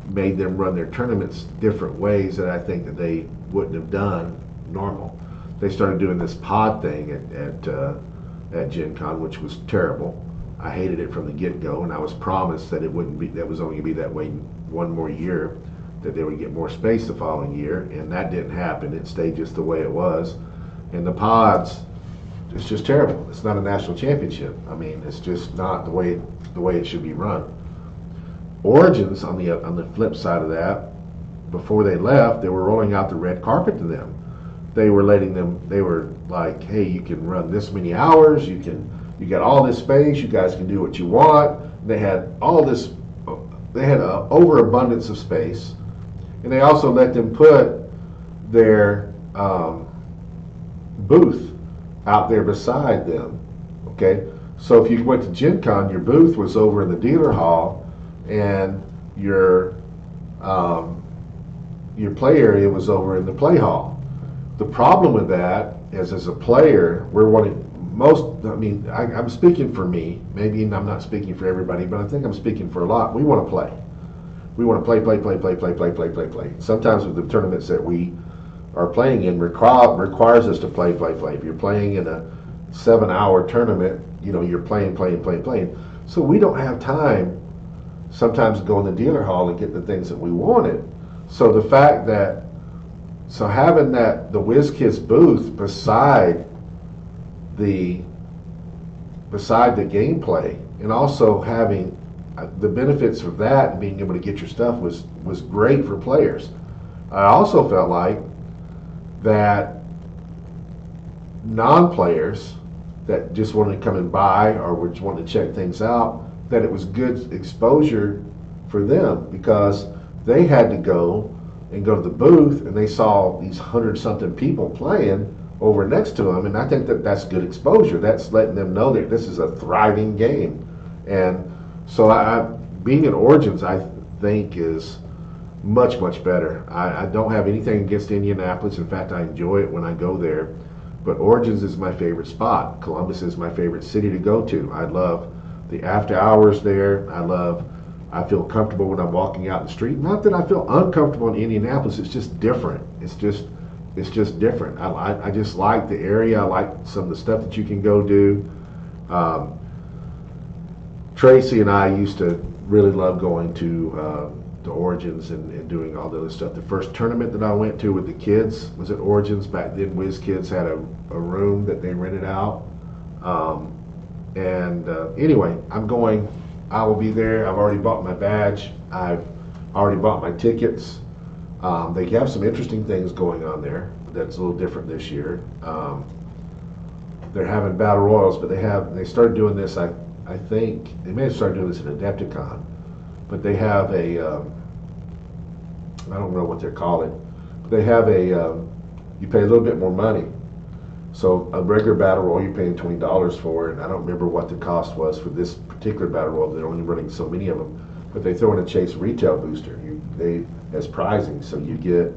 made them run their tournaments different ways that I think that they wouldn't have done normal. They started doing this pod thing at Gen Con, which was terrible. I hated it from the get-go, and I was promised that it wouldn't be, that was only going to be that way one more year, that they would get more space the following year, and that didn't happen. It stayed just the way it was. And the pods, it's just terrible. It's not a national championship. I mean, it's just not the way it should be run. Origins, on the flip side of that, before they left, they were rolling out the red carpet to them. They were letting them. They were like, "Hey, you can run this many hours. You got all this space. You guys can do what you want." They had all this. They had an overabundance of space, and they also let them put their booth out there beside them. Okay, so if you went to Gen Con, your booth was over in the dealer hall, and your play area was over in the play hall. The problem with that is, as a player, we're wanting most. I mean, I'm speaking for me. Maybe I'm not speaking for everybody, but I think I'm speaking for a lot. We want to play. We want to play. Sometimes with the tournaments that we are playing in requires us to play. If you're playing in a 7-hour tournament, you're playing. So we don't have time sometimes to go in the dealer hall and get the things that we wanted. So the fact that, having the WizKids booth beside the gameplay, and also having the benefits of that and being able to get your stuff was great for players. I also felt like that non-players that just wanted to come and buy or were just wanting to check things out, that it was good exposure for them, because they had to go to the booth and they saw these 100-something people playing over next to them, and I think that that's good exposure. That's letting them know that this is a thriving game. And so being at Origins, I think, is much, much better. I don't have anything against Indianapolis. In fact, I enjoy it when I go there. But Origins is my favorite spot. Columbus is my favorite city to go to. I love the after hours there. I feel comfortable when I'm walking out the street. Not that I feel uncomfortable in Indianapolis. It's just different. It's just different. I just like the area. I like some of the stuff that you can go do. Tracy and I used to really love going to Origins and doing all the other stuff. The first tournament that I went to with the kids was at Origins. Back then, WizKids had a room that they rented out. Anyway, I'm going. I will be there. I've already bought my badge. I've already bought my tickets. They have some interesting things going on there that's a little different this year. They're having battle royals, but they started doing this. I think they may have started doing this at Adepticon, but they have I don't know what they're calling, but they have you pay a little bit more money. So a regular battle royal you're paying $20 for, and I don't remember what the cost was for this particular battle royal. They're only running so many of them, but they throw in a Chase retail booster. As prizing, so you get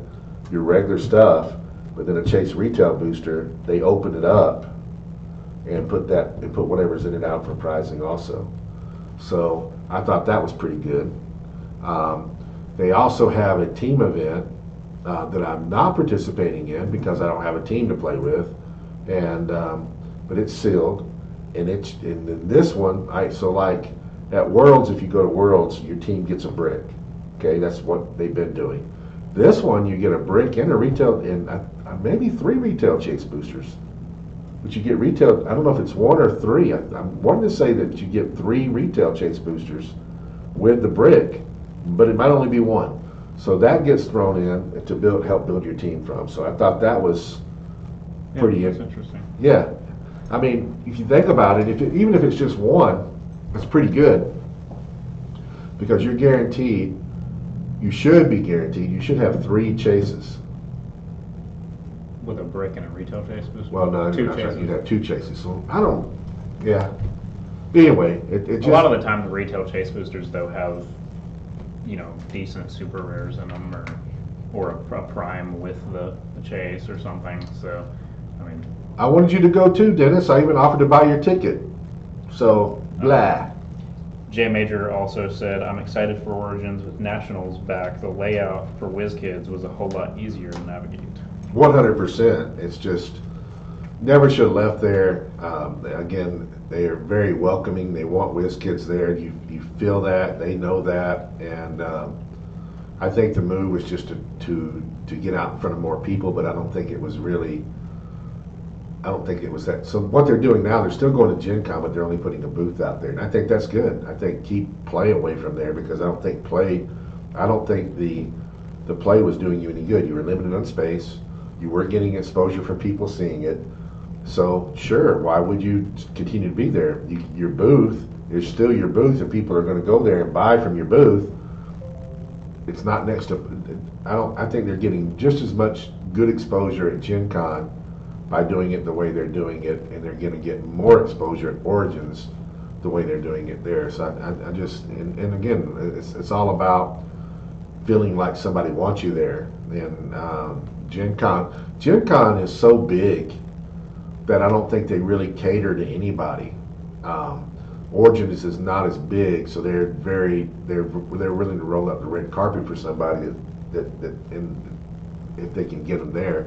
your regular stuff, but then a Chase retail booster. They open it up and put whatever's in it out for prizing also. So I thought that was pretty good. They also have a team event that I'm not participating in because I don't have a team to play with, and but it's sealed, and in this one, so like at Worlds, if you go to Worlds, your team gets a brick. Okay, that's what they've been doing. This one, you get a brick and a retail, and maybe 3 retail Chase boosters. But you get retail, I don't know if it's 1 or 3. I'm wanting to say that you get 3 retail Chase boosters with the brick, but it might only be 1. So that gets thrown in to help build your team from. So I thought that was pretty interesting. Yeah. I mean, if you think about it, even if it's just 1, that's pretty good. Because you're guaranteed, you should be guaranteed, you should have 3 chases. With a brick and a retail chase booster? Well, no, Two chases. you'd have 2 chases. So yeah. Anyway, it just. A lot of the time, the retail chase boosters, though, have, decent super rares in them, or a prime with the chase or something. So, I wanted you to go too, Dennis. I even offered to buy your ticket. So, blah. Jay Major also said, "I'm excited for Origins with Nationals back. The layout for WizKids was a whole lot easier to navigate." 100%. It's just never should have left there. Again, they are very welcoming. They want Whiz Kids there. You feel that. They know that. And I think the move was just to get out in front of more people, but I don't think it was really. I don't think it was that. So what they're doing now, they're still going to Gen Con, but they're only putting a booth out there, and I think that's good. I think keep play away from there because I don't think the play was doing you any good. You were limited on space. You weren't getting exposure from people seeing it. So sure, why would you continue to be there? Your booth is still your booth, and people are going to go there and buy from your booth. It's not next to. I think they're getting just as much good exposure at Gen Con by doing it the way they're doing it, and they're going to get more exposure at Origins the way they're doing it there. So I just and again, it's all about feeling like somebody wants you there. And Gen Con is so big that I don't think they really cater to anybody. Origins is not as big, so they're willing to roll out the red carpet for somebody that and if they can get them there,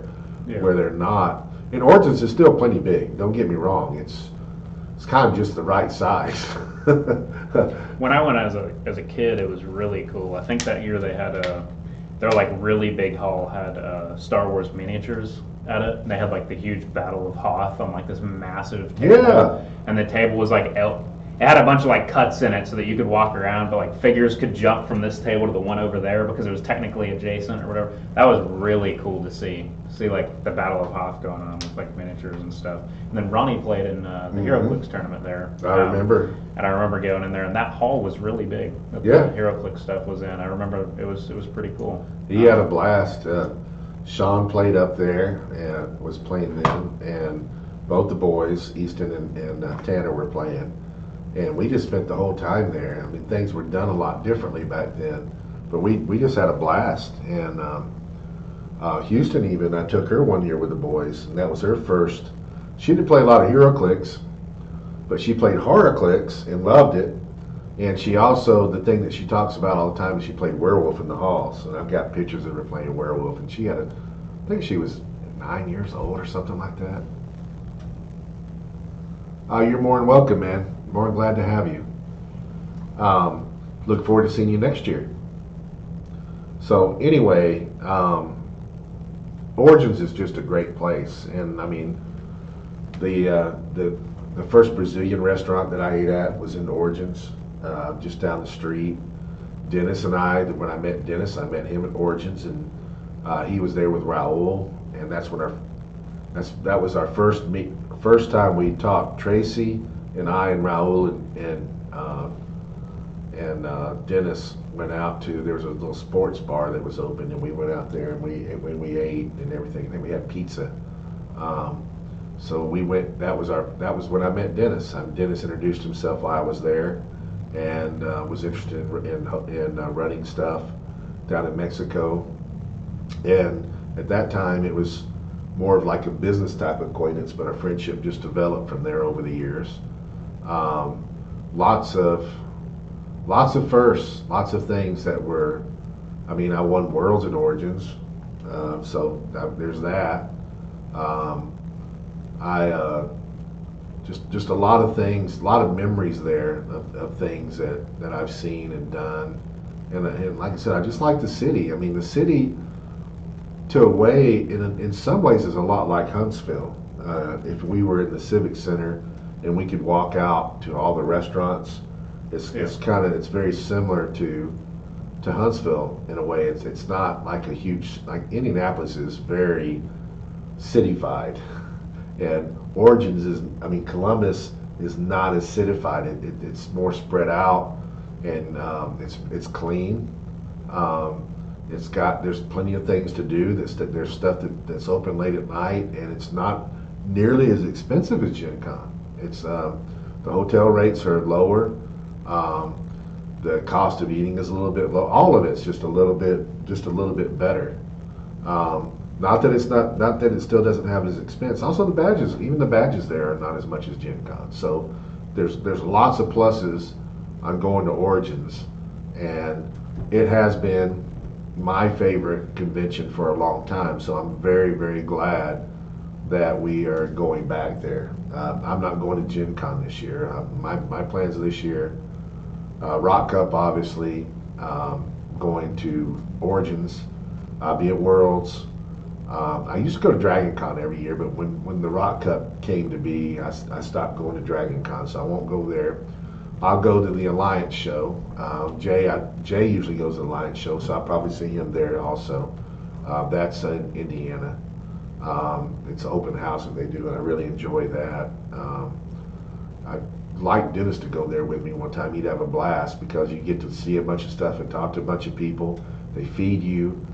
where they're not. And Origins is still plenty big. Don't get me wrong. It's kind of just the right size. When I went as a kid, it was really cool. I think that year they had their like really big hall had Star Wars miniatures at it. And they had like the huge Battle of Hoth on like this massive table. Yeah. And the table was like it had a bunch of like cuts in it so that you could walk around, but like figures could jump from this table to the one over there because it was technically adjacent or whatever. That was really cool to see like the Battle of Hoth going on with like miniatures and stuff. And then Ronnie played in the HeroClix tournament there. I remember. And I remember going in there, and that hall was really big. That the HeroClix stuff was in. I remember it was pretty cool. He had a blast. Sean played up there and was playing them, and both the boys, Easton and Tanner, were playing. And we just spent the whole time there. I mean, things were done a lot differently back then, but we just had a blast. And Houston even, I took her one year with the boys, and that was her first. She didn't play a lot of HeroClix, but she played HorrorClix and loved it. And she also, the thing that she talks about all the time is she played Werewolf in the Halls. And I've got pictures of her playing Werewolf, and she had I think she was 9 years old or something like that. You're more than welcome, man. More than glad to have you. Look forward to seeing you next year. So anyway, Origins is just a great place, and I mean, the first Brazilian restaurant that I ate at was in Origins, just down the street. Dennis and I, when I met Dennis, I met him at Origins, and he was there with Raul, and that was our first time we talked. Tracy and I and Raul and Dennis went out to, there was a little sports bar that was open, and we went out there and we ate and everything. And then we had pizza. So we went. That was when I met Dennis. Dennis introduced himself while I was there, and was interested in running stuff down in Mexico. And at that time, it was more of like a business type acquaintance, but our friendship just developed from there over the years. Lots of firsts, lots of things that were. I mean, I won Worlds at Origins, so there's that. Just a lot of things, a lot of memories there of things that I've seen and done, and like I said, I just like the city. I mean, the city, to a way, in some ways, is a lot like Huntsville. If we were in the Civic Center and we could walk out to all the restaurants, it's it's very similar to Huntsville in a way. It's not like a huge, like Indianapolis is very cityfied. And Origins is, I mean, Columbus is not as cityfied. It's more spread out, and it's clean. There's plenty of things to do. There's stuff that's open late at night, and it's not nearly as expensive as Gen Con. It's the hotel rates are lower. The cost of eating is a little bit low. All of it's just a little bit better. Not that it still doesn't have as expense. Also, even the badges there are not as much as Gen Con. So there's lots of pluses on going to Origins, and it has been my favorite convention for a long time. So I'm very, very glad that we are going back there. I'm not going to Gen Con this year. My plans this year, Rock Cup obviously, going to Origins, be at Worlds. I used to go to Dragon Con every year, but when the Rock Cup came to be, I stopped going to Dragon Con, so I won't go there. I'll go to the Alliance show. Jay usually goes to the Alliance show, so I'll probably see him there also. That's in Indiana. It's an open house that they do, and I really enjoy that. I'd like Dennis to go there with me one time. He'd have a blast because you get to see a bunch of stuff and talk to a bunch of people. They feed you,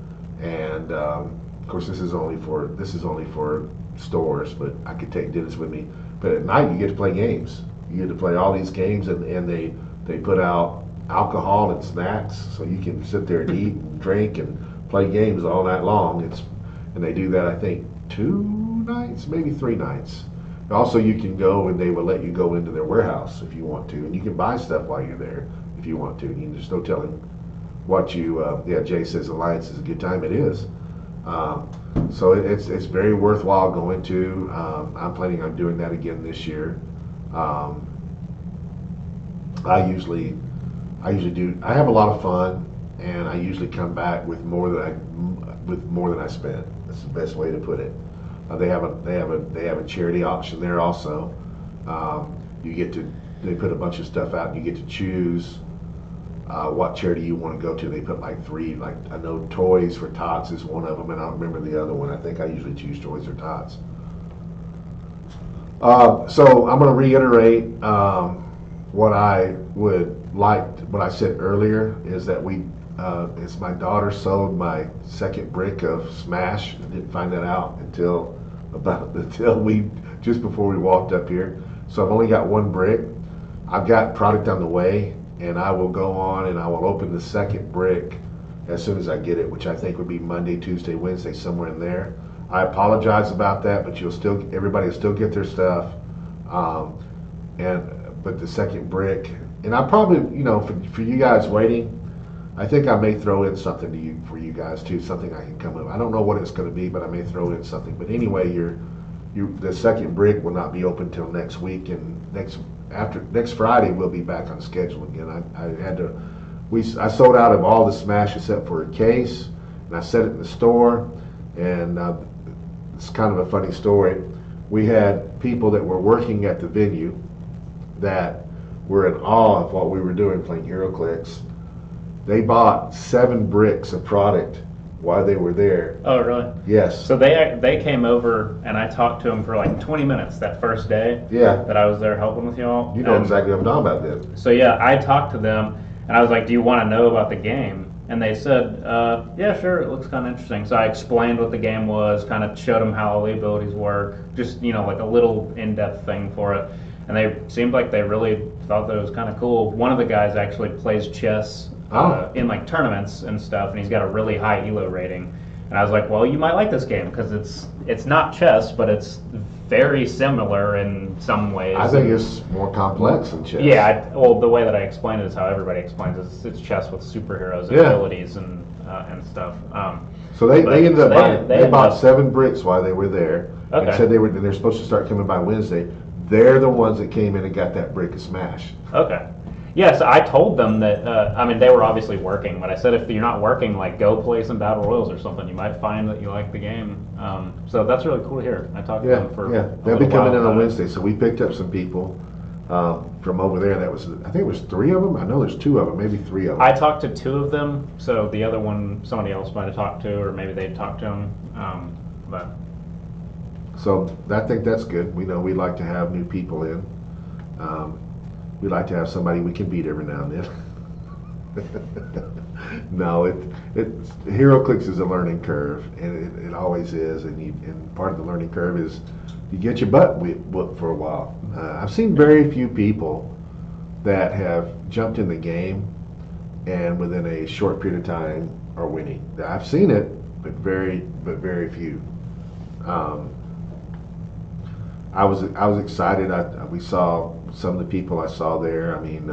and of course this is only for stores, but I could take Dennis with me. But at night you get to play games. You get to play all these games, and they put out alcohol and snacks, so you can sit there and eat and drink and play games all night long. And they do that, I think, 2 nights, maybe 3 nights. Also, you can go, and they will let you go into their warehouse if you want to, and you can buy stuff while you're there if you want to. You can just don't tell them what you. Jay says Alliance is a good time. It is. So it's very worthwhile going to. I'm planning on doing that again this year. I usually do. I have a lot of fun, and I usually come back with more than I spent. That's the best way to put it. They have a charity auction there also. They put a bunch of stuff out, and you get to choose what charity you want to go to. They put like 3, like I know Toys for Tots is one of them, and I don't remember the other one. I think I usually choose Toys for Tots. So I'm going to reiterate what I would like. What I said earlier is that it's my daughter sold my second brick of Smash. I didn't find that out until just before we walked up here. So I've only got 1 brick. I've got product on the way, and I will go on and I will open the second brick as soon as I get it, which I think would be Monday, Tuesday, Wednesday, somewhere in there. I apologize about that, but everybody will still get their stuff. But the second brick, and I probably, for you guys waiting, I think I may throw in something for you guys too, something I can come up. I don't know what it's going to be, but I may throw in something. But anyway, the second brick will not be open till next week, and next Friday we'll be back on schedule again. I sold out of all the Smash except for a case, and I set it in the store, and it's kind of a funny story. We had people that were working at the venue that were in awe of what we were doing, playing HeroClix. They bought 7 bricks of product while they were there. Oh, really? Yes. So they came over, and I talked to them for like 20 minutes that first day. Yeah. That I was there helping with y'all. You know exactly what I'm talking about then. So yeah, I talked to them, and I was like, "Do you want to know about the game?" And they said, "Yeah, sure. It looks kind of interesting." So I explained what the game was, kind of showed them how all the abilities work, just like a little in-depth thing for it. And they seemed like they really thought that it was kind of cool. One of the guys actually plays chess in like tournaments and stuff, and he's got a really high ELO rating. And I was like, well, you might like this game because it's not chess, but it's very similar in some ways. I think it's more complex than chess. Yeah, well, the way that I explain it is how everybody explains it. It's chess with superheroes and abilities and stuff. So they ended up buying. They bought 7 bricks while they were there, and said they're supposed to start coming by Wednesday. They're the ones that came in and got that brick of Smash. Okay. Yeah, so I told them that, they were obviously working, but I said if you're not working, like, go play some Battle Royals or something. You might find that you like the game. So that's really cool to hear. I talked to them for they'll be coming in on Wednesday, so we picked up some people from over there. I think it was 3 of them. I know there's 2 of them, maybe 3 of them. I talked to 2 of them, so the other one somebody else might have talked to, or maybe they talked to him. So I think that's good. We know we like to have new people in. We like to have somebody we can beat every now and then. No, HeroClix is a learning curve, and it always is. And part of the learning curve is you get your butt whooped for a while. I've seen very few people that have jumped in the game and within a short period of time are winning. I've seen it, but very few. I was excited. We saw some of the people I saw there. I mean,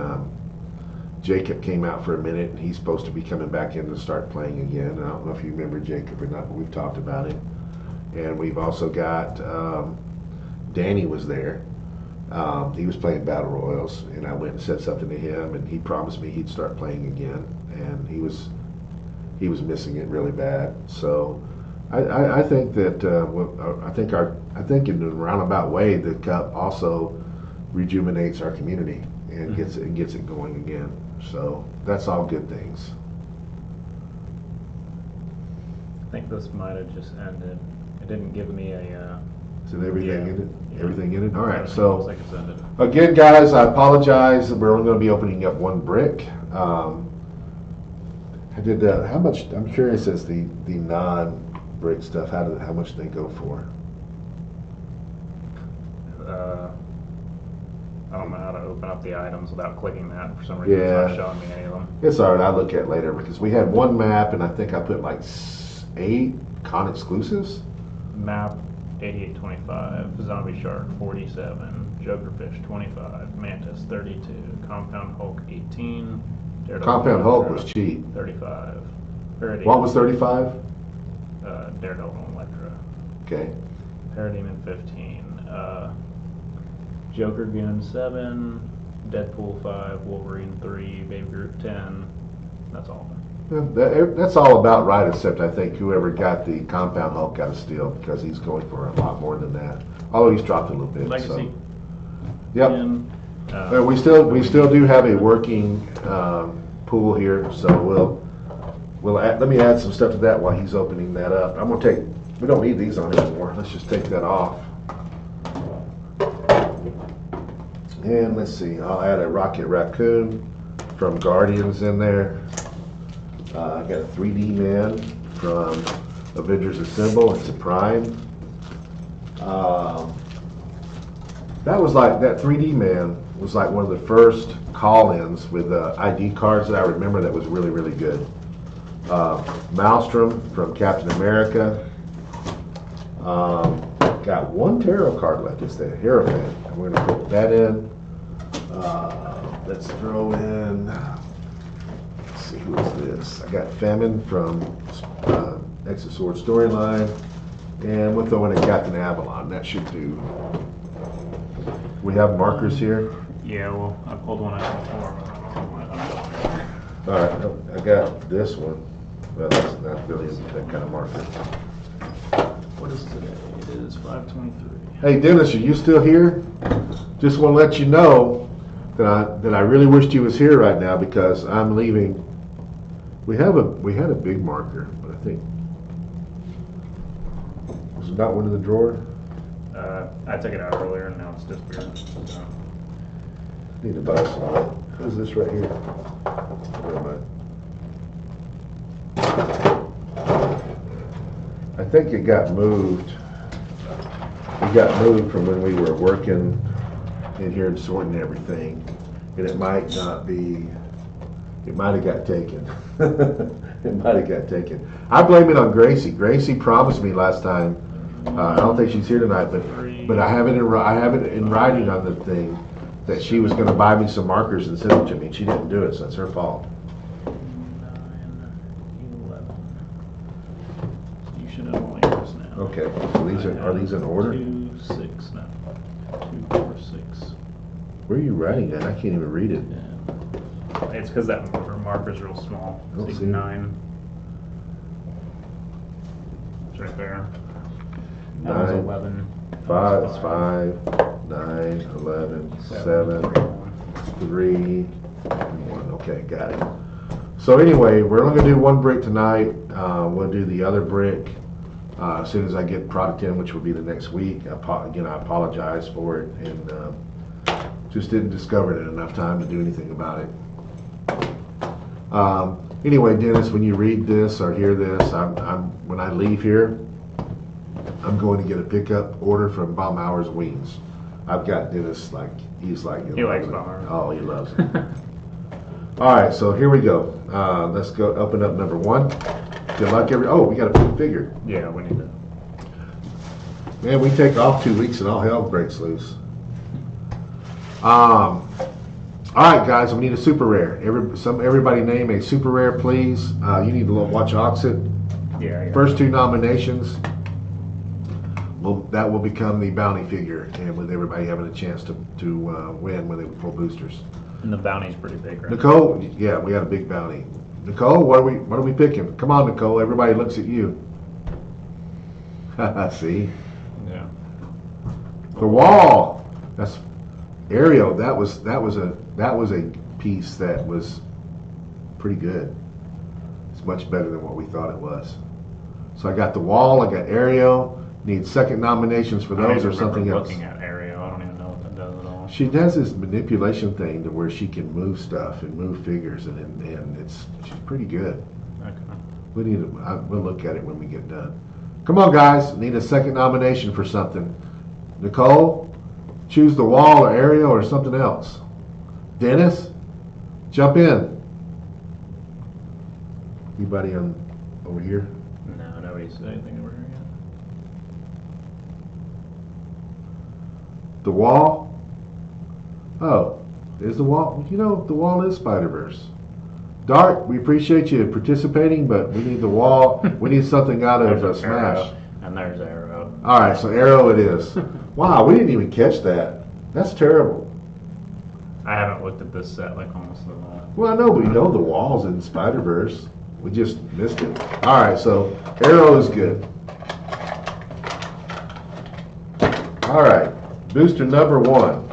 Jacob came out for a minute, and he's supposed to be coming back in to start playing again. I don't know if you remember Jacob or not, but we've talked about him. And we've also got Danny was there. He was playing Battle Royals, and I went and said something to him, and he promised me he'd start playing again. And he was missing it really bad. So I think that I think in a roundabout way, the Cup also rejuvenates our community and gets it going again. So that's all good things. I think this might have just ended. It didn't give me a. Is it everything Yeah. in it? Yeah. Everything in it? All right. Looks So like it's ended. again, guys, I apologize. We're only going to be opening up one brick. I did how much? I'm curious as the non-brick stuff. How much do they go for? I don't know how to open up the items without clicking that. For some reason, Yeah. it's not showing me any of them. It's all right. I'll look at it later because we had one map, and I think I put like 8 con exclusives. Map 8825, Zombie Shark 47, Jokerfish 25, Mantis 32, Compound Hulk 18, Daredevil Compound Hulk Electra was cheap. 35. Parademon, What was 35? Daredevil and Electra. Okay. Parademon 15, Joker Goon 7, Deadpool 5, Wolverine 3, Baby Groot 10. That's all of them. That's all about right, except I think whoever got the Compound Hulk got a steal because he's going for a lot more than that. Although he's dropped a little bit. Legacy. So. Yep. And, We still do have a working pool here, so let me add some stuff to that while he's opening that up. I'm gonna take. We don't need these on anymore. Let's just take that off. And let's see. I'll add a Rocket Raccoon from Guardians in there. I got a 3D man from Avengers Assemble. It's a Prime. That 3D man was like one of the first call-ins with ID cards that I remember that was really, really good. Maelstrom from Captain America. Got one tarot card left. It's the Hierophant. I'm going to put that in. Let's throw in. Let's see, who is this? I got Famine from Exosword Storyline, and we'll throw in a Captain Avalon. That should do. We have markers here. Yeah, well, I pulled one out before, but I don't know what All right, I got this one. Well, that's not really that kind of marker. What is today? It is 5/23. Hey, Dennis, are you still here? Just want to let you know that I really wished you was here right now because I'm leaving. We had a big marker, but I think was it not one in the drawer? I took it out earlier and now it's disappeared. So. Need to buy some. What is this right here? Where am I? I think it got moved. It got moved from when we were working in here and sorting everything, and it might not be. It might have got taken. It might have got taken. I blame it on Gracie. Gracie promised me last time. I don't think she's here tonight, but I have it in writing on the thing that she was going to buy me some markers and send them to me. And she didn't do it, so it's her fault. 9, 11. You should have all yours now. Okay, so are these in order? 2, 6, no. 2, 4, 6. Where are you writing that? I can't even read it. Yeah. It's because that marker's real small. I don't It's see it. 9. It's right there. That was 9, 11. 5, it's 5, 9, 11, 7, 3, 1. Okay, got it. So anyway, we're only going to do one brick tonight. We'll do the other brick as soon as I get product in, which will be the next week. Again, I apologize for it and just didn't discover it in enough time to do anything about it. Anyway, Dennis, when you read this or hear this, when I leave here, I'm going to get a pickup order from Baumauer's Wings. I've got Dennis he's like He likes Baumauer. Oh, he loves it. All right, so here we go. Let's go open up number 1. Good luck, we got a big figure. Yeah, we need to. Man, we take off 2 weeks and all hell breaks loose. All right, guys, we need a super rare. Everybody name a super rare, please. You need to watch Auxxit. Yeah. First two nominations. That will become the bounty figure, and with everybody having a chance to win when they pull boosters. And the bounty's pretty big, right? Nicole, yeah, we got a big bounty. Nicole, what are we picking? Come on, Nicole. Everybody looks at you. See, Yeah. the wall. That's Ariel. That was a piece that was pretty good. It's much better than what we thought it was. So I got the wall. I got Ariel. Need second nominations for those or something else. Looking at Aereo, I don't even know what that does at all. She does this manipulation thing to where she can move stuff and move figures, and she's pretty good. Okay. We'll look at it when we get done. Come on, guys. Need a second nomination for something. Nicole, choose the wall or Ariel or something else. Dennis, jump in. Anybody over here? No, nobody said anything over here yet. The wall? Oh, is the wall? You know, the wall is Spider-Verse. Dart, we appreciate you participating, but we need the wall. We need something out of There's Smash. Aereo, and there's Aereo. All right, so Arrow it is. Wow, we didn't even catch that. That's terrible. I haven't looked at this set like almost at all. Well, I know, but we know the wall's in Spider-Verse. We just missed it. All right, so Arrow is good. All right, booster number 1.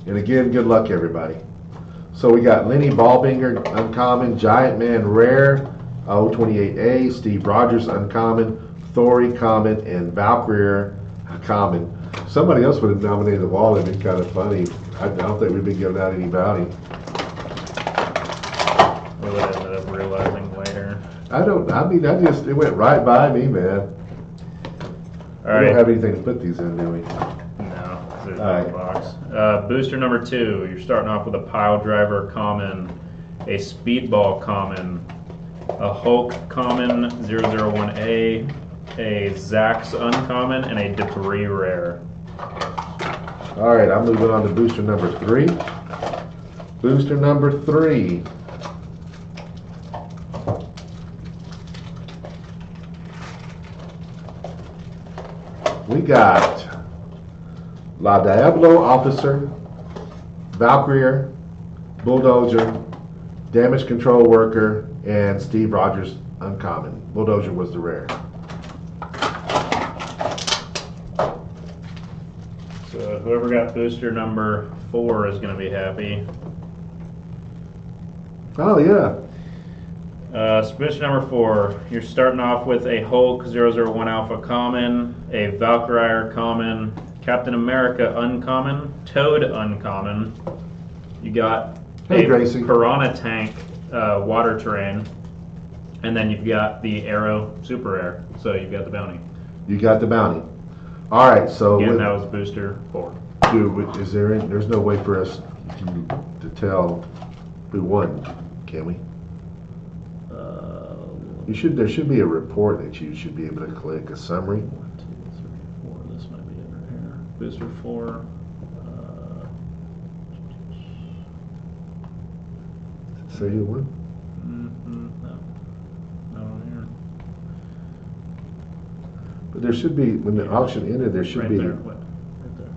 And again, good luck, everybody. So we got Lenny Ballbinger, uncommon, Giant Man, rare, 028A, Steve Rogers, uncommon, Thori, common, and Valkyrie, common. Somebody else would have nominated the wall. It'd been kind of funny. I don't think we've been giving out any bounty. We would ended up realizing later. It went right by me, man. All We right. don't have anything to put these in, do we? No, there's All no right. box. Booster number 2, you're starting off with a Pile Driver common, a Speedball common, a Hulk common 001A, a Zax uncommon, and a Debris rare. All right, I'm moving on to booster number 3. Booster number 3. We got La Diablo Officer, Valkyrie, Bulldozer, Damage Control Worker, and Steve Rogers uncommon. Bulldozer was the rare. So whoever got booster number 4 is going to be happy. Oh yeah. Booster number 4, you're starting off with a Hulk 001 Alpha common, a Valkyrie common, Captain America uncommon, Toad uncommon. You got Hey, a Gracie. Piranha Tank water terrain, and then you've got the Arrow super rare. So you've got the bounty. You got the bounty. All right, so Again, that was booster 4. there's no way for us to tell who won, can we? There should be a report that you should be able to click, a summary. 1, 2, 3, 4. This might be it right here. Booster 4. Say who won? No, not on But there should be, when the auction ended, there here. should Right be, there. What? Right there.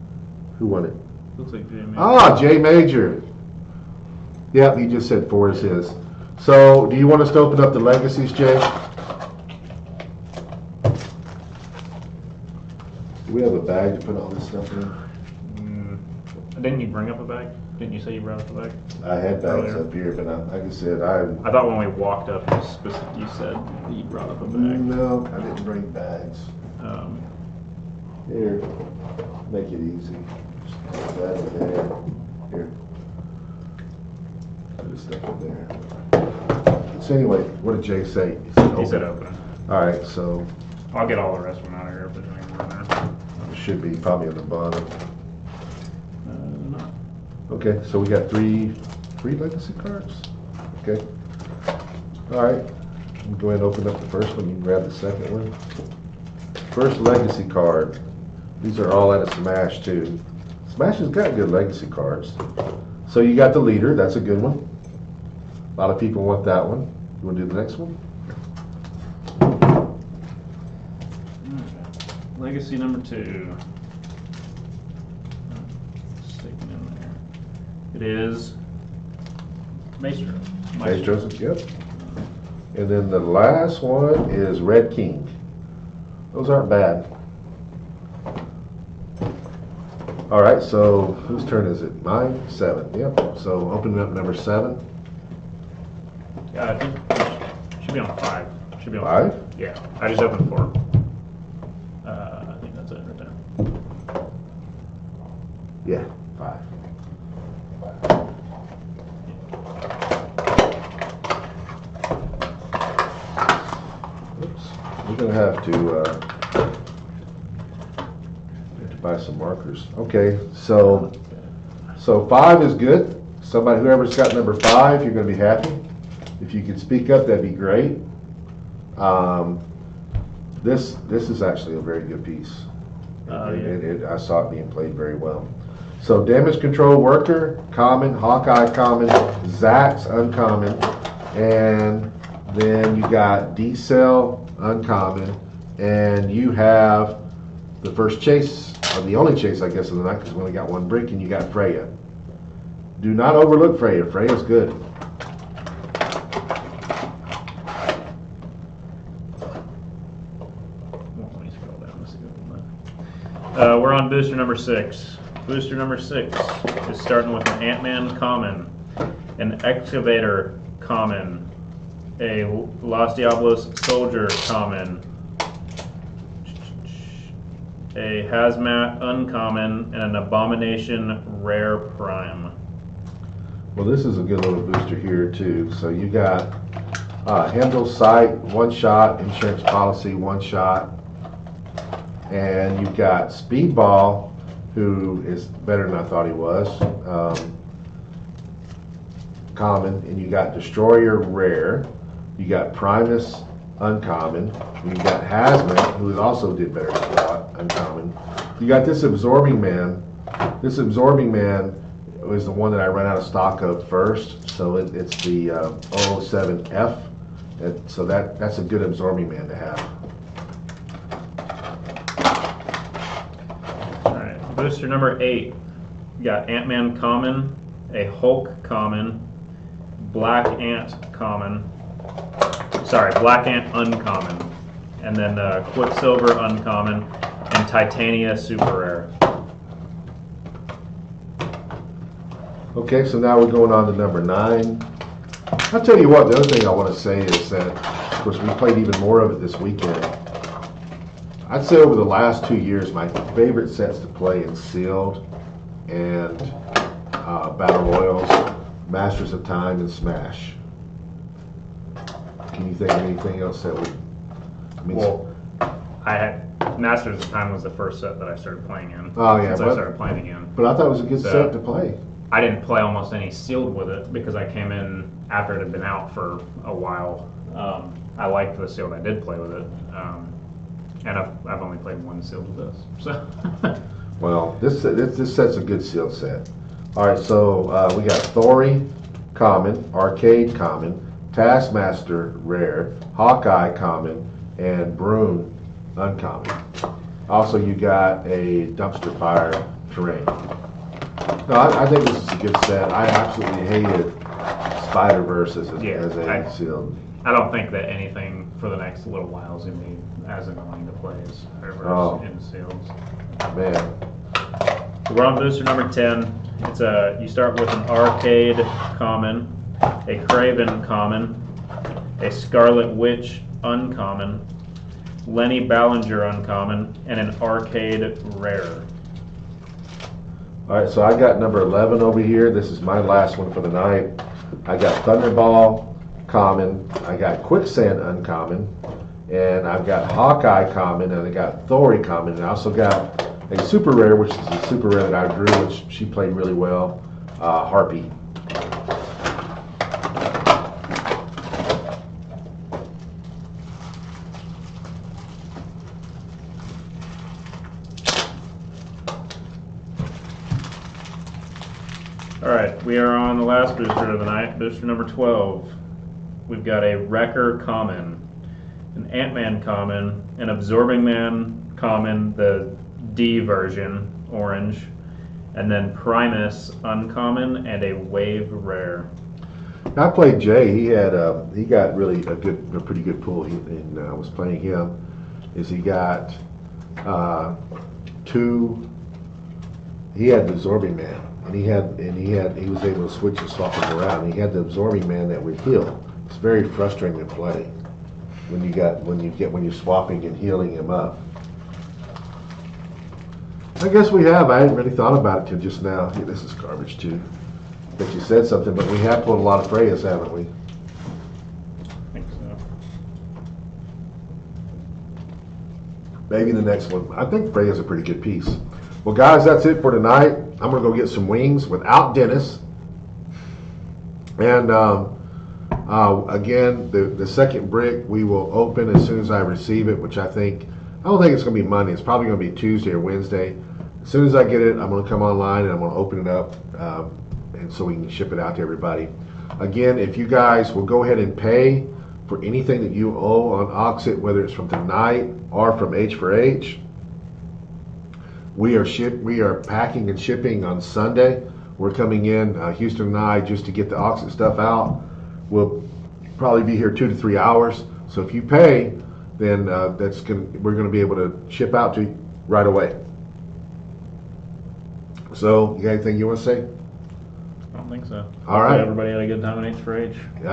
who won it? Looks like Jamie. Ah, Jay Major. Yep, he just said 4 is his. So, do you want us to open up the legacies, Jay? Do we have a bag to put all this stuff in? Didn't you bring up a bag? Didn't you say you brought up a bag? I had bags Earlier. up here, but like I said, I thought when we walked up, you said that you brought up a bag. No, I didn't bring bags. Here, make it easy. Just put that in there. Here. Put this stuff in there. So anyway, what did Jay say? He said open. All right, so I'll get all the rest of them out of here if there's any more in there. it should be probably on the bottom. No. Okay, so we got three legacy cards. Okay. All right. We'll go ahead and open up the first one. You can grab the second one. First legacy card. These are all at a smash too. Smash has got good legacy cards. So you got the leader, that's a good one. A lot of people want that one. You want to do the next one? Legacy number 2. Sticking in there. It is Maestro. Maestros, yep. And then the last one is Red King. Those aren't bad. All right, so whose turn is it? Mine? 7. Yep. So opening up number 7. Yeah, I think it should be on 5. Should be on 5? Yeah, I just opened 4. I think that's it right there. Yeah, 5. Oops. We're gonna have to buy some markers. Okay, so 5 is good. Somebody, whoever's got number 5, you're gonna be happy. If you could speak up, that'd be great. This is actually a very good piece. I saw it being played very well. So damage control worker, common, Hawkeye common, Zax uncommon, and then you got D-Cell uncommon, and you have the first chase, or the only chase I guess of the night, because we only got 1 brick, and you got Freya. Do not overlook Freya. Freya's good. We're on booster number 6. Booster number 6 is starting with an Ant-Man common, an Excavator common, a Los Diablos soldier common, a Hazmat uncommon, and an Abomination rare prime. Well, this is a good little booster here too. So you got Handle Sight, 1 shot, insurance policy, 1 shot. And you've got Speedball, who is better than I thought he was, common, and you got Destroyer rare, you got Primus uncommon, you got Hazmat, who also did better than I thought, uncommon. You got this Absorbing Man. This Absorbing Man was the one that I ran out of stock of first, so it's the 007F, and so that's a good Absorbing Man to have. Booster number 8, you got Ant-Man common, a Hulk common, Black Ant common, Black Ant uncommon, and then Quicksilver uncommon, and Titania super rare. Okay, so now we're going on to number 9. I'll tell you what, the other thing I want to say is that, of course, we played even more of it this weekend. I'd say over the last 2 years, my favorite sets to play in Sealed and Battle Royals, Masters of Time, and Smash. Can you think of anything else that would? Well, I had Masters of Time was the first set that I started playing in. Oh yeah, since I started playing again. But I thought it was a good set to play. I didn't play almost any Sealed with it because I came in after it had been out for a while. I liked the Sealed I did play with it. And I've only played 1 Sealed with this, so. Well, this set's a good Sealed set. All right, so we got Thori common, Arcade common, Taskmaster rare, Hawkeye common, and Broom uncommon. Also, you got a Dumpster Fire terrain. No, I think this is a good set. I absolutely hated Spider-Verse as a Sealed. I don't think that anything for the next little while is going to be as annoying to play as Spider-Verse in Seals. Man. So we're on booster number 10. It's you start with an Arcade common, a Craven common, a Scarlet Witch uncommon, Lenny Ballinger uncommon, and an Arcade rare. All right, so I got number 11 over here. This is my last one for the night. I got Thunderball common, I got Quicksand uncommon, and I've got Hawkeye common, and I got Thori common, and I also got a super rare, which is a super rare that I drew, which she played really well, Harpy. we are on the last booster of the night, booster number 12. We've got a Wrecker common, an Ant-Man common, an Absorbing Man common, the D version, orange, and then Primus uncommon, and a Wave rare. I played Jay. He got really a pretty good pull. And I was playing him. He got two. He had the Absorbing Man, and he was able to switch and swap them around. He had the Absorbing Man that would heal. It's very frustrating to play when you're swapping and healing him up. I guess we have. I hadn't really thought about it till just now. Yeah, this is garbage too. But you said something, but we have pulled a lot of Freyas, haven't we? I think so. Maybe the next one. I think Freya's a pretty good piece. Well, guys, that's it for tonight. I'm going to go get some wings without Dennis. And again, the second brick we will open as soon as I receive it, which I don't think it's going to be Monday. It's probably going to be Tuesday or Wednesday. As soon as I get it, I'm going to come online and I'm going to open it up, and so we can ship it out to everybody. Again, if you guys will go ahead and pay for anything that you owe on Auxxit, whether it's from tonight or from H4H, we are packing and shipping on Sunday. We're coming in, Houston and I, just to get the Auxxit stuff out. We'll probably be here 2 to 3 hours. So if you pay, then we're going to be able to ship out to you right away. So, you got anything you want to say? I don't think so. All right. Everybody had a good time at H4H.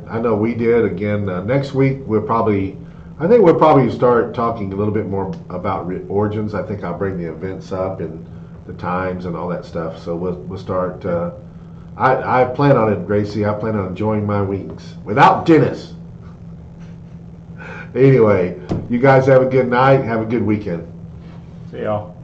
I know we did. Again, next week I think we'll probably start talking a little bit more about Origins. I think I'll bring the events up and the times and all that stuff. So we'll start. I plan on it, Gracie. I plan on enjoying my wings without Dennis. Anyway, you guys have a good night. Have a good weekend. See y'all.